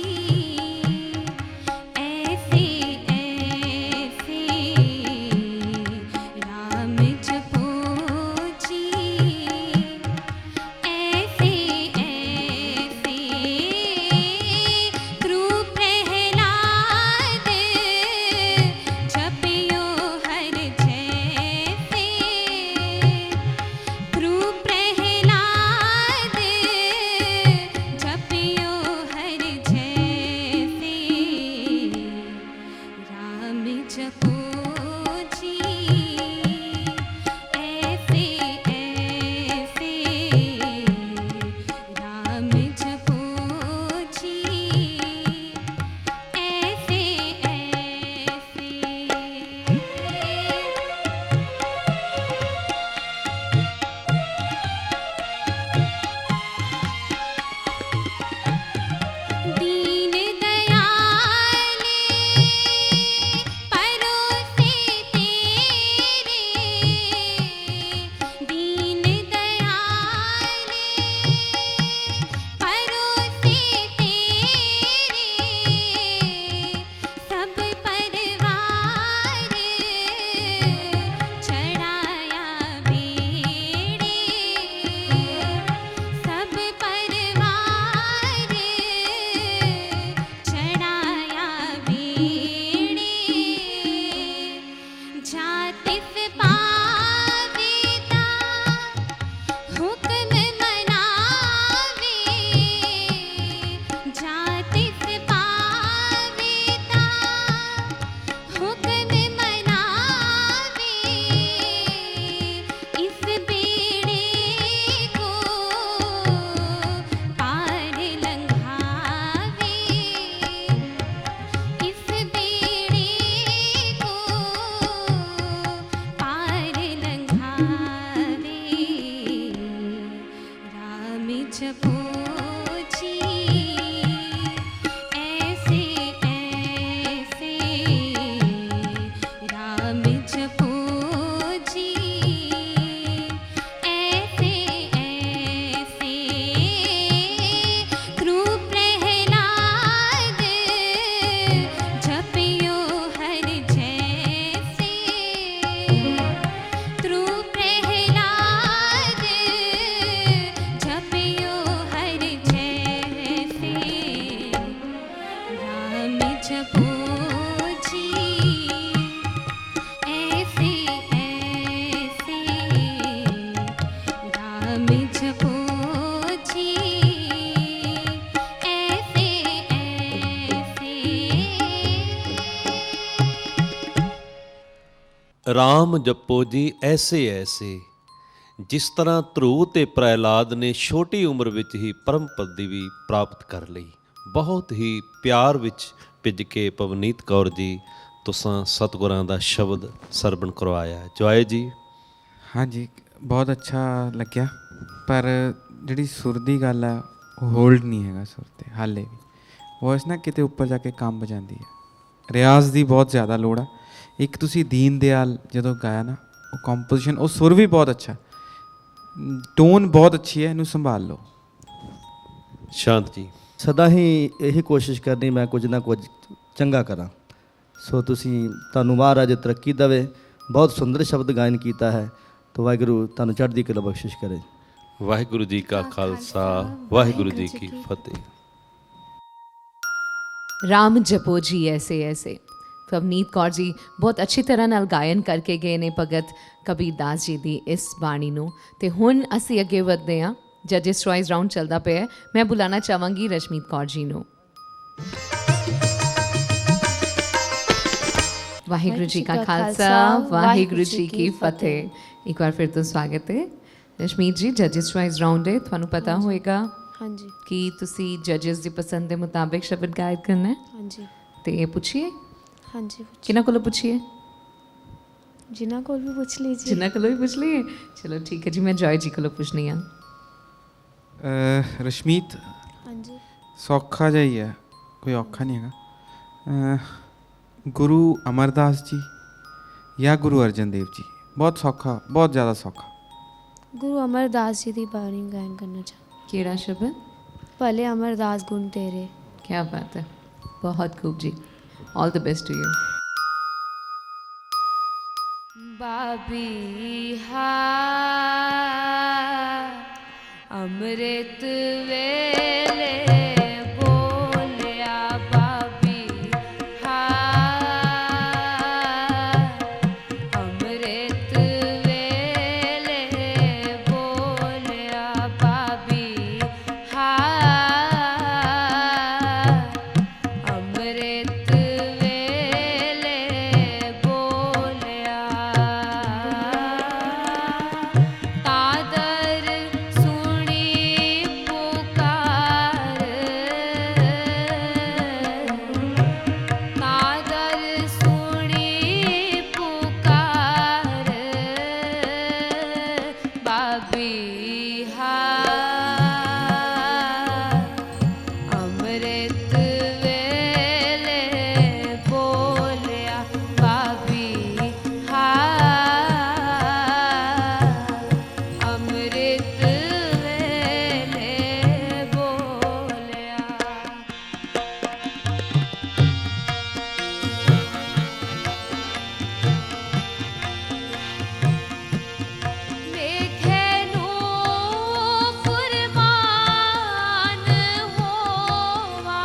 ऐसे ऐसे, राम जपो जी ऐसे ऐसे, ध्रुव प्रहलाद जपियो हर जैसे, ध्रुव प्रहलाद जपियो हर जैसे, राम जपो जी ऐसे ऐसे, राम जपो जी ऐसे ऐसे। दीन दयाल परोपकारी, ਰਾਮ ਜਪੋ ਜੀ ਐਸੇ ਐਸੇ। ਜਿਸ ਤਰ੍ਹਾਂ ਧਰੂਵ ਤੇ ਪ੍ਰਹਿਲਾਦ ਨੇ ਛੋਟੀ ਉਮਰ ਵਿੱਚ ਹੀ ਪਰਮ ਪਦਵੀ ਪ੍ਰਾਪਤ ਕਰ ਲਈ, ਬਹੁਤ ਹੀ ਪਿਆਰ ਵਿੱਚ ਭਿੱਜ ਕੇ ਪਵਨੀਤ ਕੌਰ ਜੀ ਤੁਸਾਂ ਸਤਿਗੁਰਾਂ ਦਾ ਸ਼ਬਦ ਸਰਵਣ ਕਰਵਾਇਆ। ਜੋਏ ਜੀ। ਹਾਂਜੀ, ਬਹੁਤ ਅੱਛਾ ਲੱਗਿਆ, ਪਰ ਜਿਹੜੀ ਸੁਰ ਦੀ ਗੱਲ ਹੈ ਉਹ ਹੋਲਡ ਨਹੀਂ ਹੈਗਾ ਸੁਰ 'ਤੇ ਹਾਲੇ ਵੀ। ਵੋਇਸ ਨਾ ਕਿਤੇ ਉੱਪਰ ਜਾ ਕੇ ਕੰਬ ਜਾਂਦੀ ਹੈ। ਰਿਆਜ਼ ਦੀ ਬਹੁਤ ਜ਼ਿਆਦਾ ਲੋੜ ਆ। ਇੱਕ ਤੁਸੀਂ ਦੀਨ ਦਿਆਲ ਜਦੋਂ ਗਾਇਆ ਨਾ, ਉਹ ਕੰਪੋਜੀਸ਼ਨ, ਉਹ ਸੁਰ ਵੀ ਬਹੁਤ ਅੱਛਾ, ਟੋਨ ਬਹੁਤ ਅੱਛੀ ਹੈ, ਇਹਨੂੰ ਸੰਭਾਲ ਲਓ। ਸ਼ਾਂਤ ਜੀ। ਸਦਾ ਹੀ ਇਹੀ ਕੋਸ਼ਿਸ਼ ਕਰਨੀ ਮੈਂ ਕੁਝ ਨਾ ਕੁਝ ਚੰਗਾ ਕਰਾਂ। ਸੋ ਤੁਹਾਨੂੰ ਮਹਾਰਾਜ ਤਰੱਕੀ ਦੇਵੇ। ਬਹੁਤ ਸੁੰਦਰ ਸ਼ਬਦ ਗਾਇਨ ਕੀਤਾ ਹੈ, ਤਾਂ ਵਾਹਿਗੁਰੂ ਤੁਹਾਨੂੰ ਚੜ੍ਹਦੀ ਕਲਾ ਬਖਸ਼ਿਸ਼ ਕਰੇ। ਵਾਹਿਗੁਰੂ ਜੀ ਕਾ ਖਾਲਸਾ, ਵਾਹਿਗੁਰੂ ਜੀ ਕੀ ਫਤਿਹ। ਰਾਮ ਜਪੋ ਜੀ ਐਸੇ ਐਸੇ। ਪਵਨੀਤ ਕੌਰ ਜੀ ਬਹੁਤ ਅੱਛੀ ਤਰ੍ਹਾਂ ਨਾਲ ਗਾਇਨ ਕਰਕੇ ਗਏ ਨੇ ਭਗਤ ਕਬੀਰ ਦਾਸ ਜੀ ਦੀ ਇਸ ਬਾਣੀ ਨੂੰ। ਤੇ ਹੁਣ ਅਸੀਂ ਅੱਗੇ ਵਧਦੇ ਹਾਂ। ਜੱਜਿਸ ਚੁਆਇਸ ਰਾਊਂਡ ਚੱਲਦਾ ਪਿਆ ਹੈ। ਮੈਂ ਬੁਲਾਉਣਾ ਚਾਹਾਂਗੀ ਰਸ਼ਮੀਤ ਕੌਰ ਜੀ ਨੂੰ। ਵਾਹਿਗੁਰੂ ਜੀ ਕਾ ਖਾਲਸਾ, ਵਾਹਿਗੁਰੂ ਜੀ ਕੀ ਫਤਿਹ। ਇੱਕ ਵਾਰ ਫਿਰ ਤੋਂ ਸਵਾਗਤ ਹੈ ਰਸ਼ਮੀਤ ਜੀ। ਜੱਜਿਸ ਚੁਆਇਸ ਰਾਊਂਡ ਹੈ, ਤੁਹਾਨੂੰ ਪਤਾ ਹੋਏਗਾ ਹਾਂਜੀ ਕਿ ਤੁਸੀਂ ਜੱਜਿਸ ਦੀ ਪਸੰਦ ਦੇ ਮੁਤਾਬਿਕ ਸ਼ਬਦ ਗਾਇਨ ਕਰਨਾ ਹੈ। ਹਾਂਜੀ ਤੇ ਇਹ ਪੁੱਛੀਏ ਹਾਂਜੀ ਕਿਹਨਾਂ ਕੋਲੋਂ ਪੁੱਛੀਏ? ਜਿਨ੍ਹਾਂ ਕੋਲ ਵੀ ਪੁੱਛ ਲੀजिए। ਜਿਨ੍ਹਾਂ ਕੋਲੋਂ ਵੀ ਪੁੱਛ ਲਈਏ। ਚਲੋ ਠੀਕ ਹੈ ਜੀ, ਮੈਂ ਜੋਏ ਜੀ ਕੋਲੋਂ ਪੁੱਛਣੀ ਆ। ਰਸ਼ਮੀਤ, ਹਾਂਜੀ ਸੌਖਾ ਜਿਹਾ ਹੀ ਹੈ, ਕੋਈ ਔਖਾ ਨਹੀਂ ਹੈਗਾ। ਗੁਰੂ ਅਮਰਦਾਸ ਜੀ ਜਾਂ ਗੁਰੂ ਅਰਜਨ ਦੇਵ ਜੀ? ਬਹੁਤ ਸੌਖਾ, ਬਹੁਤ ਜ਼ਿਆਦਾ ਸੌਖਾ। ਗੁਰੂ ਅਮਰਦਾਸ ਜੀ ਦੀ ਬਾਣੀ ਗਾਇਨ ਕਰਨਾ ਚਾਹੁੰਦੀ। ਕਿਹੜਾ ਸ਼ਬਦ? ਭਲੇ ਅਮਰਦਾਸ ਗੁਣ ਤੇਰੇ। ਕੀ ਬਾਤ ਹੈ, ਬਹੁਤ ਖੂਬ ਜੀ। All the best to you. ਬਾਬੀ ਹਾ ਅੰਮ੍ਰਿਤ ਵੇਲੇ ਬੋਲਿਆ ਬਾਬੀ ਹਾ ਅੰਮ੍ਰਿਤ ਵੇਲੇ ਬੋਲਿਆ ਬਾਬੀ ਹਾ ਅੰਮ੍ਰਿਤ ਵੇਲੇ ਬੋਲਿਆ ਤਾਦਰ ਸੁਣੀ ਪੁਕਾਰ ਤਾਦਰ ਸੁਣੀ ਪੁਕਾਰ ਬਾਬੀ ਹਾ ਅੰਮ੍ਰਿਤ ਵੇਲੇ ਬੋਲਿਆ ਬਾਬੀ ਹਾ ਅੰਮ੍ਰਿਤ ਵੇਲੇ ਬੋਲਿਆ ਵੇਖੇ ਨੂੰ ਫੁਰਮਾਨ ਹੋਵਾ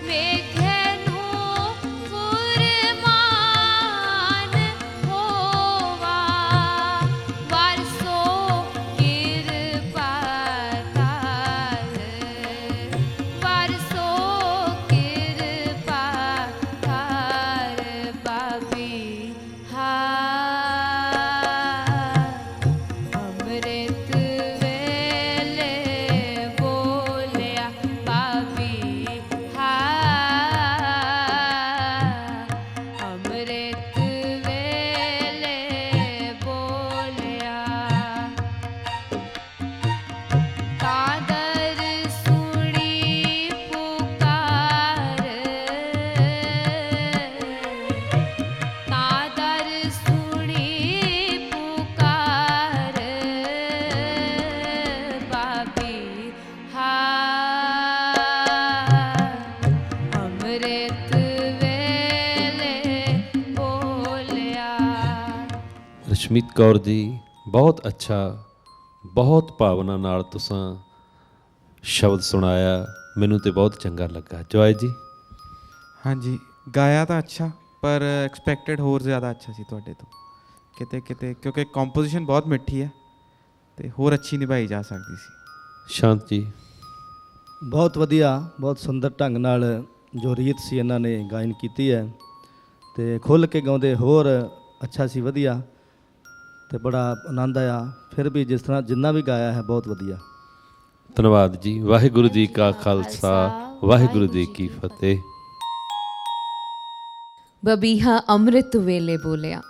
ਵੇਖੇ ਨੂੰ ਫੁਰਮਾਨ ਹੋਵਾ ਵਰਸੋ ਕਿਰਪਾ ਕਰ ਵਰਸੋ ਕਿਰਪਾ ਕਰ ਬਾਬੀ ਹਾ ਅੰਮ੍ਰਿਤ ਵੇਲੇ ਬੋਲਿਆ ਬਾਬੀ ਹਾ ਅੰਮ੍ਰਿਤ ਵੇਲੇ ਬੋਲਿਆ ਤਾਦਰ ਸੁਣੀ ਪੁਕਾਰ ਤਾਦਰ ਸੁਣੀ ਪੁਕਾਰ ਬਾਬੀ ਹਾ ਅੰਮ੍ਰਿਤ ਵੇਲੇ ਬੋਲਿਆ। ਰਸ਼ਮੀਤ ਕੌਰ ਜੀ, ਬਹੁਤ ਅੱਛਾ, ਬਹੁਤ ਭਾਵਨਾ ਨਾਲ ਤੁਸਾਂ ਸ਼ਬਦ ਸੁਣਾਇਆ। ਮੈਨੂੰ ਤੇ ਬਹੁਤ ਚੰਗਾ ਲੱਗਾ। ਜੋਏ ਜੀ। ਹਾਂਜੀ, ਗਾਇਆ ਤਾਂ ਅੱਛਾ, ਪਰ ਐਕਸਪੈਕਟਡ ਹੋਰ ਜ਼ਿਆਦਾ ਅੱਛਾ ਸੀ ਤੁਹਾਡੇ ਤੋਂ ਕਿਤੇ ਕਿਤੇ, ਕਿਉਂਕਿ ਕੰਪੋਜੀਸ਼ਨ ਬਹੁਤ ਮਿੱਠੀ ਹੈ ਤੇ ਹੋਰ ਅੱਛੀ ਨਿਭਾਈ ਜਾ ਸਕਦੀ ਸੀ। ਸ਼ਾਂਤ ਜੀ। ਬਹੁਤ ਵਧੀਆ, ਬਹੁਤ ਸੁੰਦਰ ਢੰਗ ਨਾਲ ਜੋ ਰੀਤ ਸੀ ਇਹਨਾਂ ਨੇ ਗਾਇਨ ਕੀਤੀ ਹੈ। ਤੇ ਖੁੱਲ੍ਹ ਕੇ ਗਾਉਂਦੇ ਹੋਰ ਅੱਛਾ ਸੀ, ਵਧੀਆ, ਤੇ ਬੜਾ ਆਨੰਦ ਆਇਆ। ਫਿਰ ਵੀ ਜਿਸ ਤਰ੍ਹਾਂ ਜਿੰਨਾ ਵੀ ਗਾਇਆ ਹੈ ਬਹੁਤ ਵਧੀਆ। ਧੰਨਵਾਦ ਜੀ। ਵਾਹਿਗੁਰੂ ਜੀ ਕਾ ਖਾਲਸਾ, ਵਾਹਿਗੁਰੂ ਜੀ ਕੀ ਫਤਿਹ। ਬਬੀਹਾ ਅੰਮ੍ਰਿਤ ਵੇਲੇ ਬੋਲਿਆ।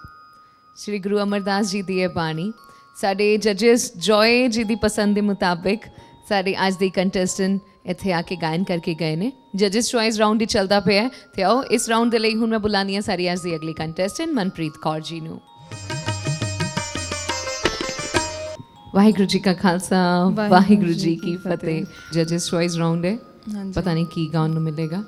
ਸ਼੍ਰੀ ਗੁਰੂ ਅਮਰਦਾਸ ਜੀ ਦੀ ਇਹ ਬਾਣੀ ਸਾਡੇ ਜੱਜਸ ਜੋਏ ਜੀ ਦੀ ਪਸੰਦ ਦੇ ਮੁਤਾਬਿਕ ਸਾਡੇ ਅੱਜ ਦੇ ਕੰਟੈਸਟੈਂਟ ਇੱਥੇ ਆ ਕੇ ਗਾਇਨ ਕਰਕੇ ਗਏ ਨੇ। ਜੱਜਸ ਚੁਆਇਸ ਰਾਊਂਡ ਹੀ ਚੱਲਦਾ ਪਿਆ ਤੇ ਆਓ ਇਸ ਰਾਊਂਡ ਦੇ ਲਈ ਹੁਣ ਮੈਂ ਬੁਲਾਉਂਦੀ ਹਾਂ ਸਾਡੀ ਅੱਜ ਦੀ ਅਗਲੀ ਕੰਟੈਸਟੈਂਟ ਮਨਪ੍ਰੀਤ ਕੌਰ ਜੀ ਨੂੰ। ਵਾਹਿਗੁਰੂ ਜੀ ਕਾ ਖਾਲਸਾ, ਵਾਹਿਗੁਰੂ ਜੀ ਕੀ ਫਤਿਹ। ਜੱਜਸ ਚੁਆਇਸ ਰਾਊਂਡ ਹੈ, ਪਤਾ ਨਹੀਂ ਕੀ ਗਾਉਣ ਨੂੰ ਮਿਲੇਗਾ।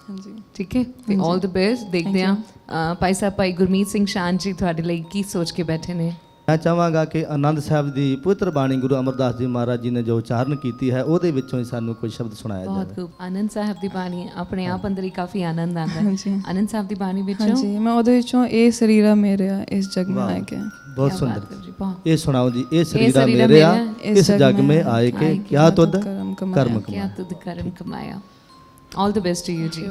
ਹਾਂਜੀ, ਠੀਕ ਹੈ, ਤੇ ਆਲ ਦ ਬੈਸਟ। ਦੇਖਦੇ ਹਾਂ ਭਾਈ ਸਾਹਿਬ ਭਾਈ ਗੁਰਮੀਤ ਸਿੰਘ ਸ਼ਾਨ ਜੀ ਤੁਹਾਡੇ ਲਈ ਕੀ ਸੋਚ ਕੇ ਬੈਠੇ ਨੇ। ਮੈਂ ਚਾਹਾਂਗਾ ਕਿ ਆਨੰਦ ਸਾਹਿਬ ਦੀ ਪਵਿੱਤਰ ਬਾਣੀ ਗੁਰੂ ਅਮਰਦਾਸ ਜੀ ਮਹਾਰਾਜ ਜੀ ਨੇ ਜੋ ਉਚਾਰਨ ਕੀਤੀ ਹੈ ਉਹਦੇ ਵਿੱਚੋਂ ਹੀ ਸਾਨੂੰ ਕੋਈ ਸ਼ਬਦ ਸੁਣਾਇਆ ਬਹੁਤ ਜਾਵੇ। ਖੂਬ। ਆਨੰਦ ਸਾਹਿਬ ਦੀ ਬਾਣੀ ਆਪਣੇ ਆਪ ਅੰਦਰ ਹੀ ਕਾਫੀ ਆਨੰਦ ਆਉਂਦਾ ਹੈ। ਹਾਂਜੀ। ਆਨੰਦ ਸਾਹਿਬ ਦੀ ਬਾਣੀ ਵਿੱਚੋਂ ਹਾਂਜੀ, ਮੈਂ ਉਹਦੇ ਵਿੱਚੋਂ ਇਹ ਸਰੀਰਾ ਮੇਰਿਆ ਇਸ ਜਗ ਮੇਂ ਵਾਹ, ਆਏ ਕੇ। ਬਹੁਤ ਕਿਆ ਸੁੰਦਰ। ਬਾਤ ਹੈ ਜੀ, ਬਹੁਤ। ਇਹ ਸੁਣਾਓ ਜੀ। ਇਹ ਸਰੀਰਾ ਸਰੀਰਾ ਮੇਰਿਆ ਇਸ ਇਸ ਜਗ में आए के क्या तुद ਕਰਮ कर्म ਕਮਾਇਆ। ਕਿਆ कमाया। ਤੁਧ ਕਰਮ ਕਮਾਇਆ। ਆਲ ਦ ਬੈਸਟ ਟੂ ਯੂ ਜੀ।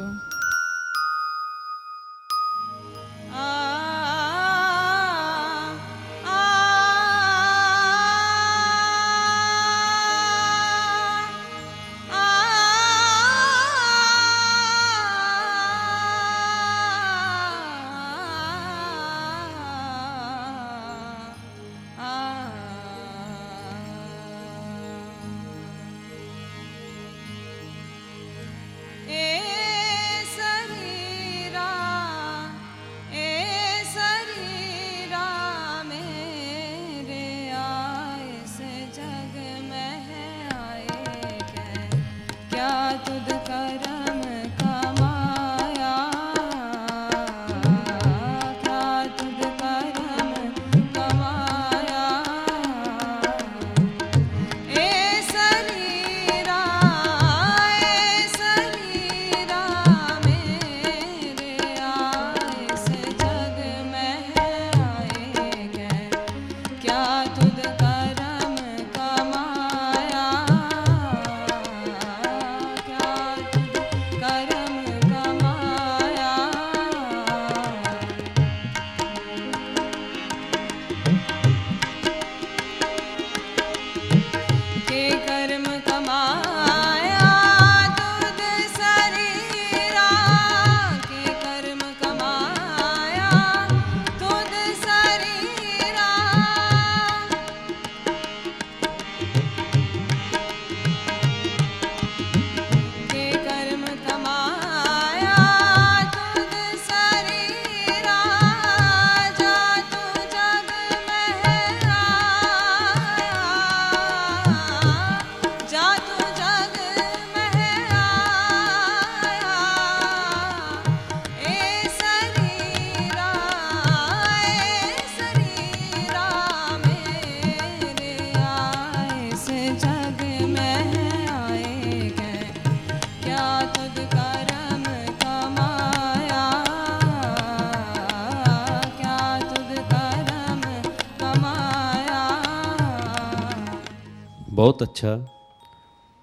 ਬਹੁਤ ਅੱਛਾ।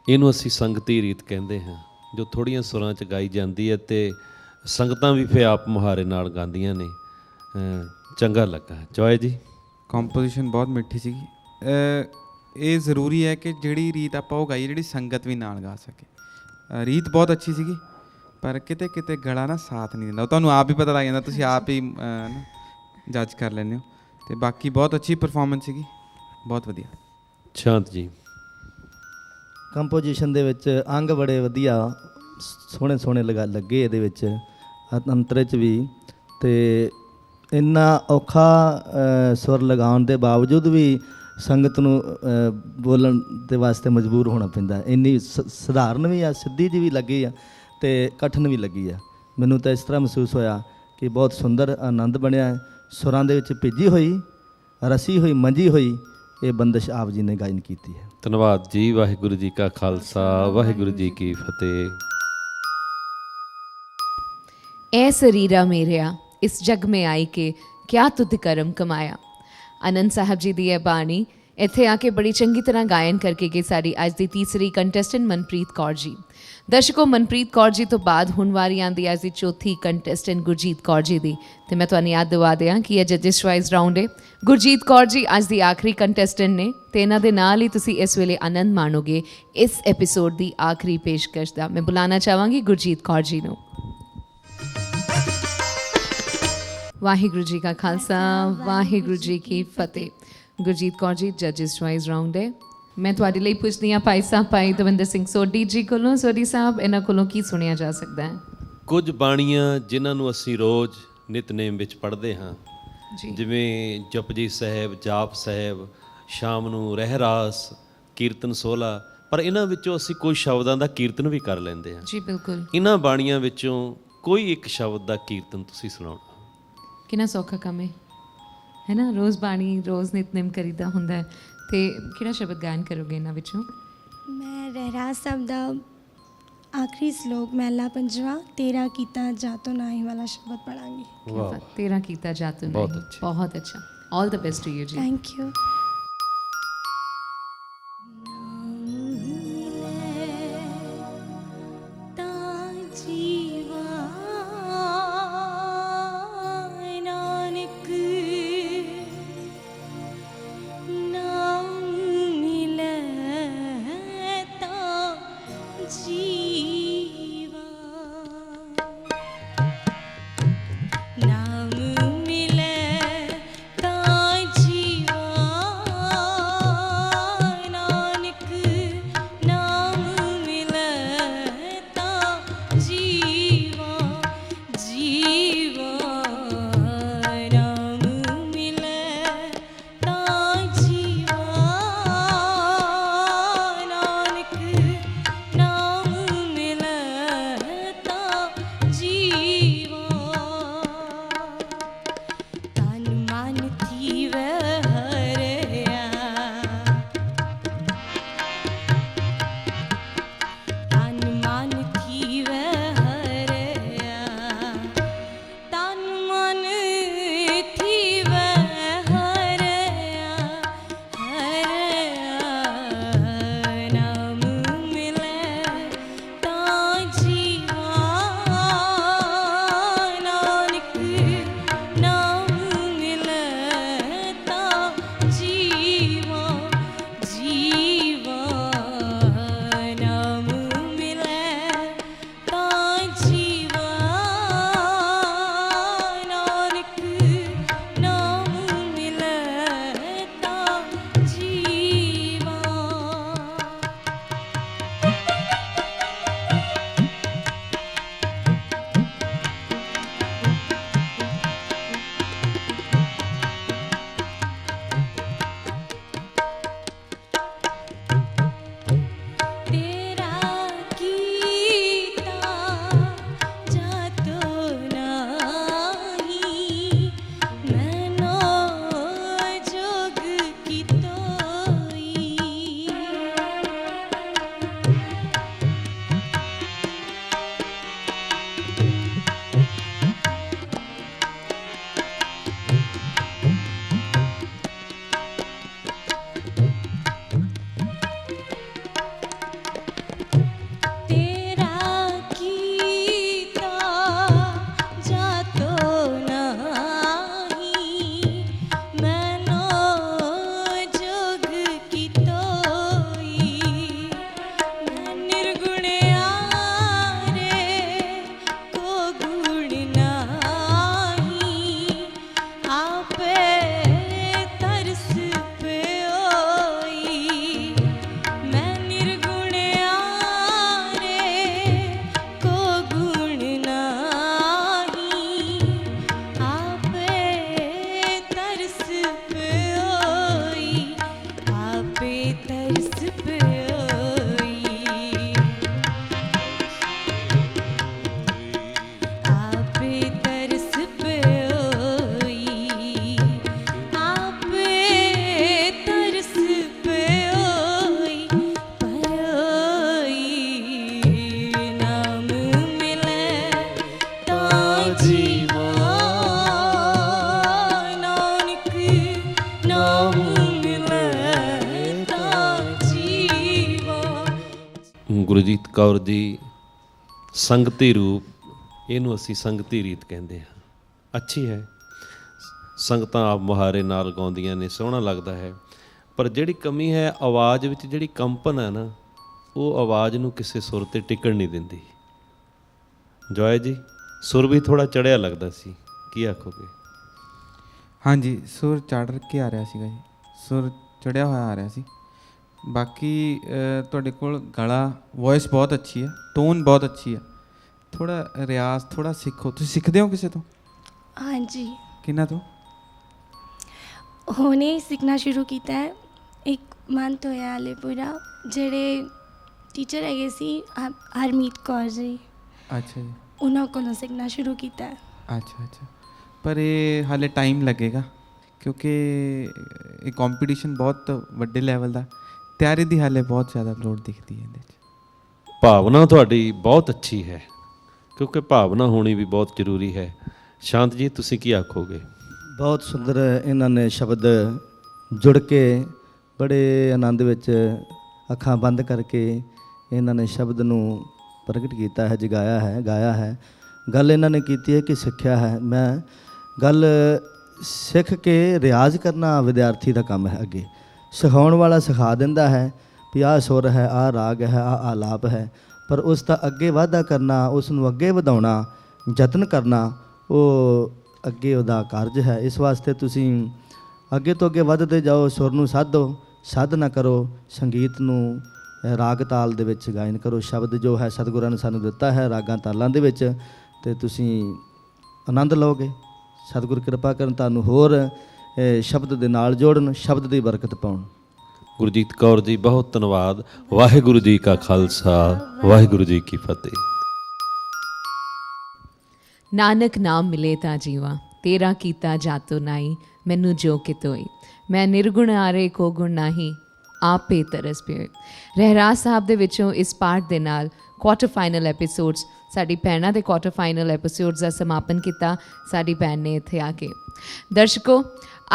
ਇਹਨੂੰ ਅਸੀਂ ਸੰਗਤੀ ਰੀਤ ਕਹਿੰਦੇ ਹਾਂ, ਜੋ ਥੋੜ੍ਹੀਆਂ ਸੁਰਾਂ 'ਚ ਗਾਈ ਜਾਂਦੀ ਹੈ ਅਤੇ ਸੰਗਤਾਂ ਵੀ ਫਿਰ ਆਪ ਮੁਹਾਰੇ ਨਾਲ ਗਾਉਂਦੀਆਂ ਨੇ। ਚੰਗਾ ਲੱਗਾ। ਜੋਏ ਜੀ। ਕੰਪੋਜੀਸ਼ਨ ਬਹੁਤ ਮਿੱਠੀ ਸੀਗੀ। ਇਹ ਜ਼ਰੂਰੀ ਹੈ ਕਿ ਜਿਹੜੀ ਰੀਤ ਆਪਾਂ ਉਹ ਗਾਈਏ ਜਿਹੜੀ ਸੰਗਤ ਵੀ ਨਾਲ ਗਾ ਸਕੇ। ਰੀਤ ਬਹੁਤ ਅੱਛੀ ਸੀਗੀ ਪਰ ਕਿਤੇ ਕਿਤੇ ਗਲਾ ਨਾ ਸਾਥ ਨਹੀਂ ਦਿੰਦਾ। ਉਹ ਤੁਹਾਨੂੰ ਆਪ ਹੀ ਪਤਾ ਲੱਗ ਜਾਂਦਾ, ਤੁਸੀਂ ਆਪ ਹੀ ਨਾ ਜੱਜ ਕਰ ਲੈਂਦੇ ਹੋ। ਅਤੇ ਬਾਕੀ ਬਹੁਤ ਅੱਛੀ ਪਰਫਾਰਮੈਂਸ ਸੀਗੀ, ਬਹੁਤ ਵਧੀਆ। ਸ਼ਾਂਤ ਜੀ। ਕੰਪੋਜੀਸ਼ਨ ਦੇ ਵਿੱਚ ਅੰਗ ਬੜੇ ਵਧੀਆ ਸੋਹਣੇ ਸੋਹਣੇ ਲੱਗੇ ਇਹਦੇ ਵਿੱਚ, ਅੰਤਰੇ 'ਚ ਵੀ। ਅਤੇ ਇੰਨਾ ਔਖਾ ਸੁਰ ਲਗਾਉਣ ਦੇ ਬਾਵਜੂਦ ਵੀ ਸੰਗਤ ਨੂੰ ਬੋਲਣ ਦੇ ਵਾਸਤੇ ਮਜਬੂਰ ਹੋਣਾ ਪੈਂਦਾ। ਇੰਨੀ ਸਧਾਰਨ ਵੀ ਆ, ਸਿੱਧੀ ਜਿਹੀ ਵੀ ਲੱਗੀ ਆ ਅਤੇ ਕਠਿਨ ਵੀ ਲੱਗੀ ਆ। ਮੈਨੂੰ ਤਾਂ ਇਸ ਤਰ੍ਹਾਂ ਮਹਿਸੂਸ ਹੋਇਆ ਕਿ ਬਹੁਤ ਸੁੰਦਰ ਆਨੰਦ ਬਣਿਆ। ਸੁਰਾਂ ਦੇ ਵਿੱਚ ਭਿੱਜੀ ਹੋਈ, ਰਸੀ ਹੋਈ, ਮੰਜੀ ਹੋਈ ਇਹ ਬੰਦਿਸ਼ ਆਪ ਜੀ ਨੇ ਗਾਇਨ ਕੀਤੀ ਹੈ। ਧੰਨਵਾਦ ਜੀ। ਵਾਹਿਗੁਰੂ ਜੀ ਕਾ ਖਾਲਸਾ, ਵਾਹਿਗੁਰੂ ਜੀ ਕੀ ਫਤਿਹ। ਐ ਸਰੀਰਾ ਮੇਰਿਆ ਇਸ ਜਗ में आई के क्या तुद करम कमाया। आनंद साहब जी दी यह बाणी ਇੱਥੇ ਆ ਕੇ ਬੜੀ ਚੰਗੀ ਤਰ੍ਹਾਂ ਗਾਇਨ ਕਰਕੇ ਗਏ ਸਾਡੀ ਅੱਜ ਦੀ ਤੀਸਰੀ ਕੰਟੈਸਟੈਂਟ ਮਨਪ੍ਰੀਤ ਕੌਰ ਜੀ। ਦਰਸ਼ਕੋ, ਮਨਪ੍ਰੀਤ ਕੌਰ ਜੀ ਤੋਂ ਬਾਅਦ ਹੁਣ ਵਾਰੀ ਆਉਂਦੀ ਅੱਜ ਦੀ ਚੌਥੀ ਕੰਟੈਸਟੈਂਟ ਗੁਰਜੀਤ ਕੌਰ ਜੀ ਦੀ। ਤੇ ਮੈਂ ਤੁਹਾਨੂੰ ਯਾਦ ਦਿਵਾ ਦਿਆਂ ਕਿ ਇਹ ਜੱਜਿਸ ਚੁਆਇਸ ਰਾਊਂਡ ਹੈ। ਗੁਰਜੀਤ ਕੌਰ ਜੀ ਅੱਜ ਦੀ ਆਖਰੀ ਕੰਟੈਸਟੈਂਟ ਨੇ ਤੇ ਇਹਨਾਂ ਦੇ ਨਾਲ ਹੀ ਤੁਸੀਂ ਇਸ ਵੇਲੇ ਆਨੰਦ ਮਾਣੋਗੇ ਇਸ ਐਪੀਸੋਡ ਦੀ ਆਖਰੀ ਪੇਸ਼ਕਸ਼ ਦਾ। ਮੈਂ ਬੁਲਾਉਣਾ ਚਾਹਾਂਗੀ ਗੁਰਜੀਤ ਕੌਰ ਜੀ ਨੂੰ। ਵਾਹਿਗੁਰੂ ਜੀ ਕਾ ਖਾਲਸਾ, ਵਾਹਿਗੁਰੂ ਜੀ ਕੀ ਫਤਿਹ। ਗੁਰਜੀਤ ਕੌਰ ਜੀ, ਜੱਜਿਸ ਚੁਆਇਸ ਰਾਊਂਡ ਹੈ। ਮੈਂ ਤੁਹਾਡੇ ਲਈ ਪੁੱਛਦੀ ਹਾਂ ਭਾਈ ਸਾਹਿਬ, ਭਾਈ ਦਵਿੰਦਰ ਸਿੰਘ ਸੋਢੀ ਜੀ ਕੋਲੋਂ। ਸੋਢੀ ਸਾਹਿਬ, ਇਹਨਾਂ ਕੋਲੋਂ ਕੀ ਸੁਣਿਆ ਜਾ ਸਕਦਾ ਹੈ? ਕੁਝ ਬਾਣੀਆਂ ਜਿਨ੍ਹਾਂ ਨੂੰ ਅਸੀਂ ਰੋਜ਼ ਨਿਤਨੇਮ ਵਿੱਚ ਪੜ੍ਹਦੇ ਹਾਂ, ਜੀ ਜਿਵੇਂ ਜਪਜੀ ਸਾਹਿਬ, ਜਾਪ ਸਾਹਿਬ, ਸ਼ਾਮ ਨੂੰ ਰਹਿਰਾਸ, ਕੀਰਤਨ ਸੋਹਲਾ, ਪਰ ਇਹਨਾਂ ਵਿੱਚੋਂ ਅਸੀਂ ਕੁਝ ਸ਼ਬਦਾਂ ਦਾ ਕੀਰਤਨ ਵੀ ਕਰ ਲੈਂਦੇ ਹਾਂ। ਜੀ ਬਿਲਕੁਲ। ਇਹਨਾਂ ਬਾਣੀਆਂ ਵਿੱਚੋਂ ਕੋਈ ਇੱਕ ਸ਼ਬਦ ਦਾ ਕੀਰਤਨ ਤੁਸੀਂ ਸੁਣਾਉਣਾ। ਕਿੰਨਾ ਸੌਖਾ ਕੰਮ ਹੈ ਨਾ? ਰੋਜ਼ ਬਾਣੀ, ਰੋਜ਼ ਨਿਤਨੇਮ ਕਰੀਦਾ ਹੁੰਦਾ ਹੈ। ਤੇ ਕਿਹੜਾ ਸ਼ਬਦ ਗਾਇਨ ਕਰੋਗੇ ਇਹਨਾਂ ਵਿੱਚੋਂ? ਮੈਂ ਰਹਿਰਾਸ ਸਾਹਿਬ ਦਾ ਆਖਰੀ ਸ਼ਲੋਕ ਮਹਿਲਾ ਪੰਜਵਾਂ, ਤੇਰਾ ਕੀਤਾ ਜਾਤੋ ਨਾਹੀ ਵਾਲਾ ਸ਼ਬਦ ਪੜਾਂਗੀ। ਵਾਹ, ਤੇਰਾ ਕੀਤਾ ਜਾਤੂ ਨਹੀਂ। ਬਹੁਤ ਅੱਛਾ। ਬਹੁਤ ਅੱਛਾ। All the best to you ਜੀ। Thank you. ਗੁਰਜੀਤ ਕੌਰ ਜੀ ਸੰਗਤੀ ਰੂਪ, ਇਹਨੂੰ ਅਸੀਂ ਸੰਗਤੀ ਰੀਤ ਕਹਿੰਦੇ ਹਾਂ। ਅੱਛੀ ਹੈ, ਸੰਗਤਾਂ ਆਪ ਮੁਹਾਰੇ ਨਾਲ ਗਾਉਂਦੀਆਂ ਨੇ, ਸੋਹਣਾ ਲੱਗਦਾ ਹੈ। ਪਰ ਜਿਹੜੀ ਕਮੀ ਹੈ ਆਵਾਜ਼ ਵਿੱਚ, ਜਿਹੜੀ ਕੰਪਨ ਹੈ ਨਾ, ਉਹ ਆਵਾਜ਼ ਨੂੰ ਕਿਸੇ ਸੁਰ ਤੇ ਟਿਕਣ ਨਹੀਂ ਦਿੰਦੀ। ਜੋਏ ਜੀ, ਸੁਰ ਵੀ ਥੋੜਾ ਚੜਿਆ ਲੱਗਦਾ ਸੀ, ਕੀ ਆਖੋਗੇ? ਹਾਂਜੀ, ਸੁਰ ਚੜ੍ਹ ਕੇ ਆ ਰਿਹਾ ਸੀਗਾ ਜੀ, ਸੁਰ ਚੜਿਆ ਹੋਇਆ ਆ ਰਿਹਾ ਸੀ। ਬਾਕੀ ਤੁਹਾਡੇ ਕੋਲ ਗਲਾ, ਵੌਇਸ ਬਹੁਤ ਅੱਛੀ ਹੈ, ਟੋਨ ਬਹੁਤ ਅੱਛੀ ਹੈ। ਥੋੜਾ ਰਿਆਜ਼ ਥੋੜਾ ਸਿੱਖੋ। ਤੁਸੀਂ ਸਿੱਖਦੇ ਹੋ ਕਿਸੇ ਤੋਂ? हाँ जी, ਕਿਹਨਾਂ ਤੋਂ? ਹੁਣੇ ਹੀ ਸਿੱਖਣਾ ਸ਼ੁਰੂ ਕੀਤਾ ਹੈ। ਇੱਕ ਮੰਥ ਹੋਇਆ ਹਾਲੇ ਪੂਰਾ। ਜਿਹੜੇ ਟੀਚਰ ਹੈਗੇ ਸੀ ਹਰਮੀਤ ਕੌਰ ਜੀ, ਅੱਛਾ ਜੀ, ਉਹਨਾਂ ਕੋਲੋਂ ਸਿੱਖਣਾ ਸ਼ੁਰੂ ਕੀਤਾ ਹੈ। ਅੱਛਾ ਅੱਛਾ। ਪਰ ਇਹ ਹਾਲੇ ਟਾਈਮ ਲੱਗੇਗਾ, ਕਿਉਂਕਿ ਇਹ ਕੰਪੀਟੀਸ਼ਨ ਬਹੁਤ ਵੱਡੇ ਲੈਵਲ ਦਾ, ਤਿਆਰੀ ਦੀ ਹਾਲੇ ਬਹੁਤ ਜ਼ਿਆਦਾ ਲੋੜ ਦਿਖਦੀ ਹੈ ਇਹਦੇ 'ਚ। ਭਾਵਨਾ ਤੁਹਾਡੀ ਬਹੁਤ ਅੱਛੀ ਹੈ, ਕਿਉਂਕਿ ਭਾਵਨਾ ਹੋਣੀ ਵੀ ਬਹੁਤ ਜ਼ਰੂਰੀ ਹੈ। ਸ਼ਾਂਤ ਜੀ, ਤੁਸੀਂ ਕੀ ਆਖੋਗੇ? ਬਹੁਤ ਸੁੰਦਰ ਇਹਨਾਂ ਨੇ ਸ਼ਬਦ ਜੁੜ ਕੇ ਬੜੇ ਆਨੰਦ ਵਿੱਚ ਅੱਖਾਂ ਬੰਦ ਕਰਕੇ ਇਹਨਾਂ ਨੇ ਸ਼ਬਦ ਨੂੰ ਪ੍ਰਗਟ ਕੀਤਾ ਹੈ, ਜਗਾਇਆ ਹੈ, ਗਾਇਆ ਹੈ। ਗੱਲ ਇਹਨਾਂ ਨੇ ਕੀਤੀ ਹੈ ਕਿ ਸਿੱਖਿਆ ਹੈ। ਮੈਂ ਗੱਲ ਸਿੱਖ ਕੇ ਰਿਆਜ਼ ਕਰਨਾ ਵਿਦਿਆਰਥੀ ਦਾ ਕੰਮ ਹੈ। ਅੱਗੇ ਸਿਖਾਉਣ ਵਾਲਾ ਸਿਖਾ ਦਿੰਦਾ ਹੈ ਵੀ ਆਹ ਸੁਰ ਹੈ, ਆਹ ਰਾਗ ਹੈ, ਆਹ ਆਲਾਪ ਹੈ, ਪਰ ਉਸ ਦਾ ਅੱਗੇ ਵਾਧਾ ਕਰਨਾ, ਉਸ ਨੂੰ ਅੱਗੇ ਵਧਾਉਣਾ, ਯਤਨ ਕਰਨਾ, ਉਹ ਅੱਗੇ ਉਹਦਾ ਕਾਰਜ ਹੈ। ਇਸ ਵਾਸਤੇ ਤੁਸੀਂ ਅੱਗੇ ਤੋਂ ਅੱਗੇ ਵੱਧਦੇ ਜਾਓ, ਸੁਰ ਨੂੰ ਸਾਧੋ, ਸਾਧਨਾ ਕਰੋ, ਸੰਗੀਤ ਨੂੰ ਰਾਗ ਤਾਲ ਦੇ ਵਿੱਚ ਗਾਇਨ ਕਰੋ। ਸ਼ਬਦ ਜੋ ਹੈ ਸਤਿਗੁਰਾਂ ਨੇ ਸਾਨੂੰ ਦਿੱਤਾ ਹੈ ਰਾਗਾਂ ਤਾਲਾਂ ਦੇ ਵਿੱਚ, ਤੇ ਤੁਸੀਂ ਆਨੰਦ ਲਓਗੇ। ਸਤਿਗੁਰ ਕਿਰਪਾ ਕਰਨ, ਤੁਹਾਨੂੰ ਹੋਰ ਸ਼ਬਦ ਦੇ ਨਾਲ ਜੋੜਨ, ਸ਼ਬਦ ਦੀ ਬਰਕਤ ਪਾਉਣ। ਗੁਰਜੀਤ ਕੌਰ ਜੀ, ਬਹੁਤ ਧੰਨਵਾਦ। ਵਾਹਿਗੁਰੂ ਜੀ ਕਾ ਖਾਲਸਾ, ਵਾਹਿਗੁਰੂ ਜੀ ਕੀ ਫਤਿਹ। ਨਾਨਕ ਨਾਮ ਮਿਲੇ ਤਾਂ ਜੀਵਾਂ, ਤੇਰਾ ਕੀਤਾ ਜਾਤੋ ਨਾਈ, ਮੈਨੂੰ ਜੋ ਕਿਤੋਈ। ਮੈਂ ਨਿਰਗੁਣ ਆਰੇ ਕੋ ਗੁਣ ਨਾਹੀ, ਆਪੇ ਤਰਸ ਪਿਓ। ਰਹਿਰਾਸ ਸਾਹਿਬ ਦੇ ਵਿੱਚੋਂ ਇਸ ਪਾਠ ਦੇ ਨਾਲ ਕੁਆਟਰ ਫਾਈਨਲ ਐਪੀਸੋਡਸ, ਸਾਡੀ ਭੈਣਾਂ ਦੇ ਕੁਆਟਰ ਫਾਈਨਲ ਐਪੀਸੋਡਸ ਦਾ ਸਮਾਪਨ ਕੀਤਾ ਸਾਡੀ ਭੈਣ ਨੇ ਇੱਥੇ ਆ ਕੇ। ਦਰਸ਼ਕੋ,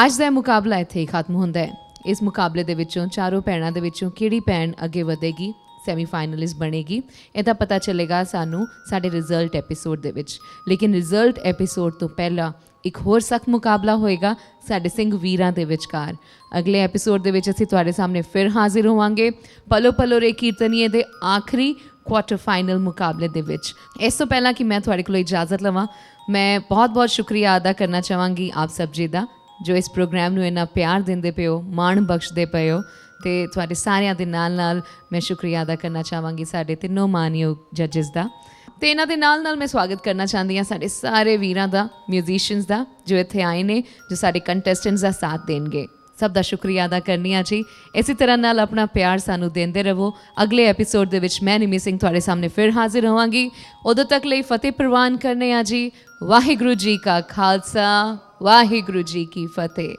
ਅੱਜ ਦਾ ਇਹ ਮੁਕਾਬਲਾ ਇੱਥੇ ਹੀ ਖਤਮ ਹੁੰਦਾ ਹੈ। ਇਸ ਮੁਕਾਬਲੇ ਦੇ ਵਿੱਚੋਂ ਚਾਰੋਂ ਭੈਣਾਂ ਦੇ ਵਿੱਚੋਂ ਕਿਹੜੀ ਭੈਣ ਅੱਗੇ ਵਧੇਗੀ, ਸੈਮੀਫਾਈਨਲਿਸਟ ਬਣੇਗੀ, ਇਹਦਾ ਪਤਾ ਚੱਲੇਗਾ ਸਾਨੂੰ ਸਾਡੇ ਰਿਜ਼ਲਟ ਐਪੀਸੋਡ ਦੇ ਵਿੱਚ। ਲੇਕਿਨ ਰਿਜ਼ਲਟ ਐਪੀਸੋਡ ਤੋਂ ਪਹਿਲਾਂ ਇੱਕ ਹੋਰ ਸਖਤ ਮੁਕਾਬਲਾ ਹੋਏਗਾ ਸਾਡੇ ਸਿੰਘ ਵੀਰਾਂ ਦੇ ਵਿਚਕਾਰ। ਅਗਲੇ ਐਪੀਸੋਡ ਦੇ ਵਿੱਚ ਅਸੀਂ ਤੁਹਾਡੇ ਸਾਹਮਣੇ ਫਿਰ ਹਾਜ਼ਰ ਹੋਵਾਂਗੇ, ਪਲੋ ਪਲੋ ਰੇ ਕੀਰਤਨੀਏ ਦੇ ਆਖਰੀ ਕੁਆਟਰ ਫਾਈਨਲ ਮੁਕਾਬਲੇ ਦੇ ਵਿੱਚ। ਇਸ ਤੋਂ ਪਹਿਲਾਂ ਕਿ ਮੈਂ ਤੁਹਾਡੇ ਕੋਲੋਂ ਇਜਾਜ਼ਤ ਲਵਾਂ, ਮੈਂ ਬਹੁਤ ਸ਼ੁਕਰੀਆ ਅਦਾ ਕਰਨਾ ਚਾਹਾਂਗੀ ਆਪ ਸਭ ਜੀ ਦਾ, ਜੋ ਇਸ ਪ੍ਰੋਗਰਾਮ ਨੂੰ ਇੰਨਾ ਪਿਆਰ ਦਿੰਦੇ ਪਏ ਹੋ, ਮਾਣ ਬਖਸ਼ਦੇ ਪਏ ਹੋ। ਅਤੇ ਤੁਹਾਡੇ ਸਾਰਿਆਂ ਦੇ ਨਾਲ ਮੈਂ ਸ਼ੁਕਰੀਆ ਅਦਾ ਕਰਨਾ ਚਾਹਾਂਗੀ ਸਾਡੇ ਤਿੰਨੋਂ ਮਾਨਯੋਗ ਜੱਜਿਸ ਦਾ। ਅਤੇ ਇਹਨਾਂ ਦੇ ਨਾਲ ਮੈਂ ਸਵਾਗਤ ਕਰਨਾ ਚਾਹੁੰਦੀ ਹਾਂ ਸਾਡੇ ਸਾਰੇ ਵੀਰਾਂ ਦਾ, ਮਿਊਜ਼ੀਸ਼ੀਅਨਸ ਦਾ, ਜੋ ਇੱਥੇ ਆਏ ਨੇ, ਜੋ ਸਾਡੇ ਕੰਟੈਸਟੈਂਟਸ ਦਾ ਸਾਥ ਦੇਣਗੇ। ਸਭ ਦਾ ਸ਼ੁਕਰੀਆ ਅਦਾ ਕਰਨੀ ਆ ਜੀ। ਇਸੇ ਤਰ੍ਹਾਂ ਨਾਲ ਆਪਣਾ ਪਿਆਰ ਸਾਨੂੰ ਦਿੰਦੇ ਰਹੋ। ਅਗਲੇ ਐਪੀਸੋਡ ਦੇ ਵਿੱਚ ਮੈਂ ਨਿਮੀ ਸਿੰਘ ਤੁਹਾਡੇ ਸਾਹਮਣੇ ਫਿਰ ਹਾਜ਼ਰ ਹੋਵਾਂਗੀ। ਉਦੋਂ ਤੱਕ ਲਈ ਫਤਿਹ ਪ੍ਰਵਾਨ ਕਰਨੇ ਆ ਜੀ। ਵਾਹਿਗੁਰੂ ਜੀ ਕਾ ਖਾਲਸਾ, ਵਾਹਿਗੁਰੂ ਜੀ ਕੀ ਫਤਿਹ।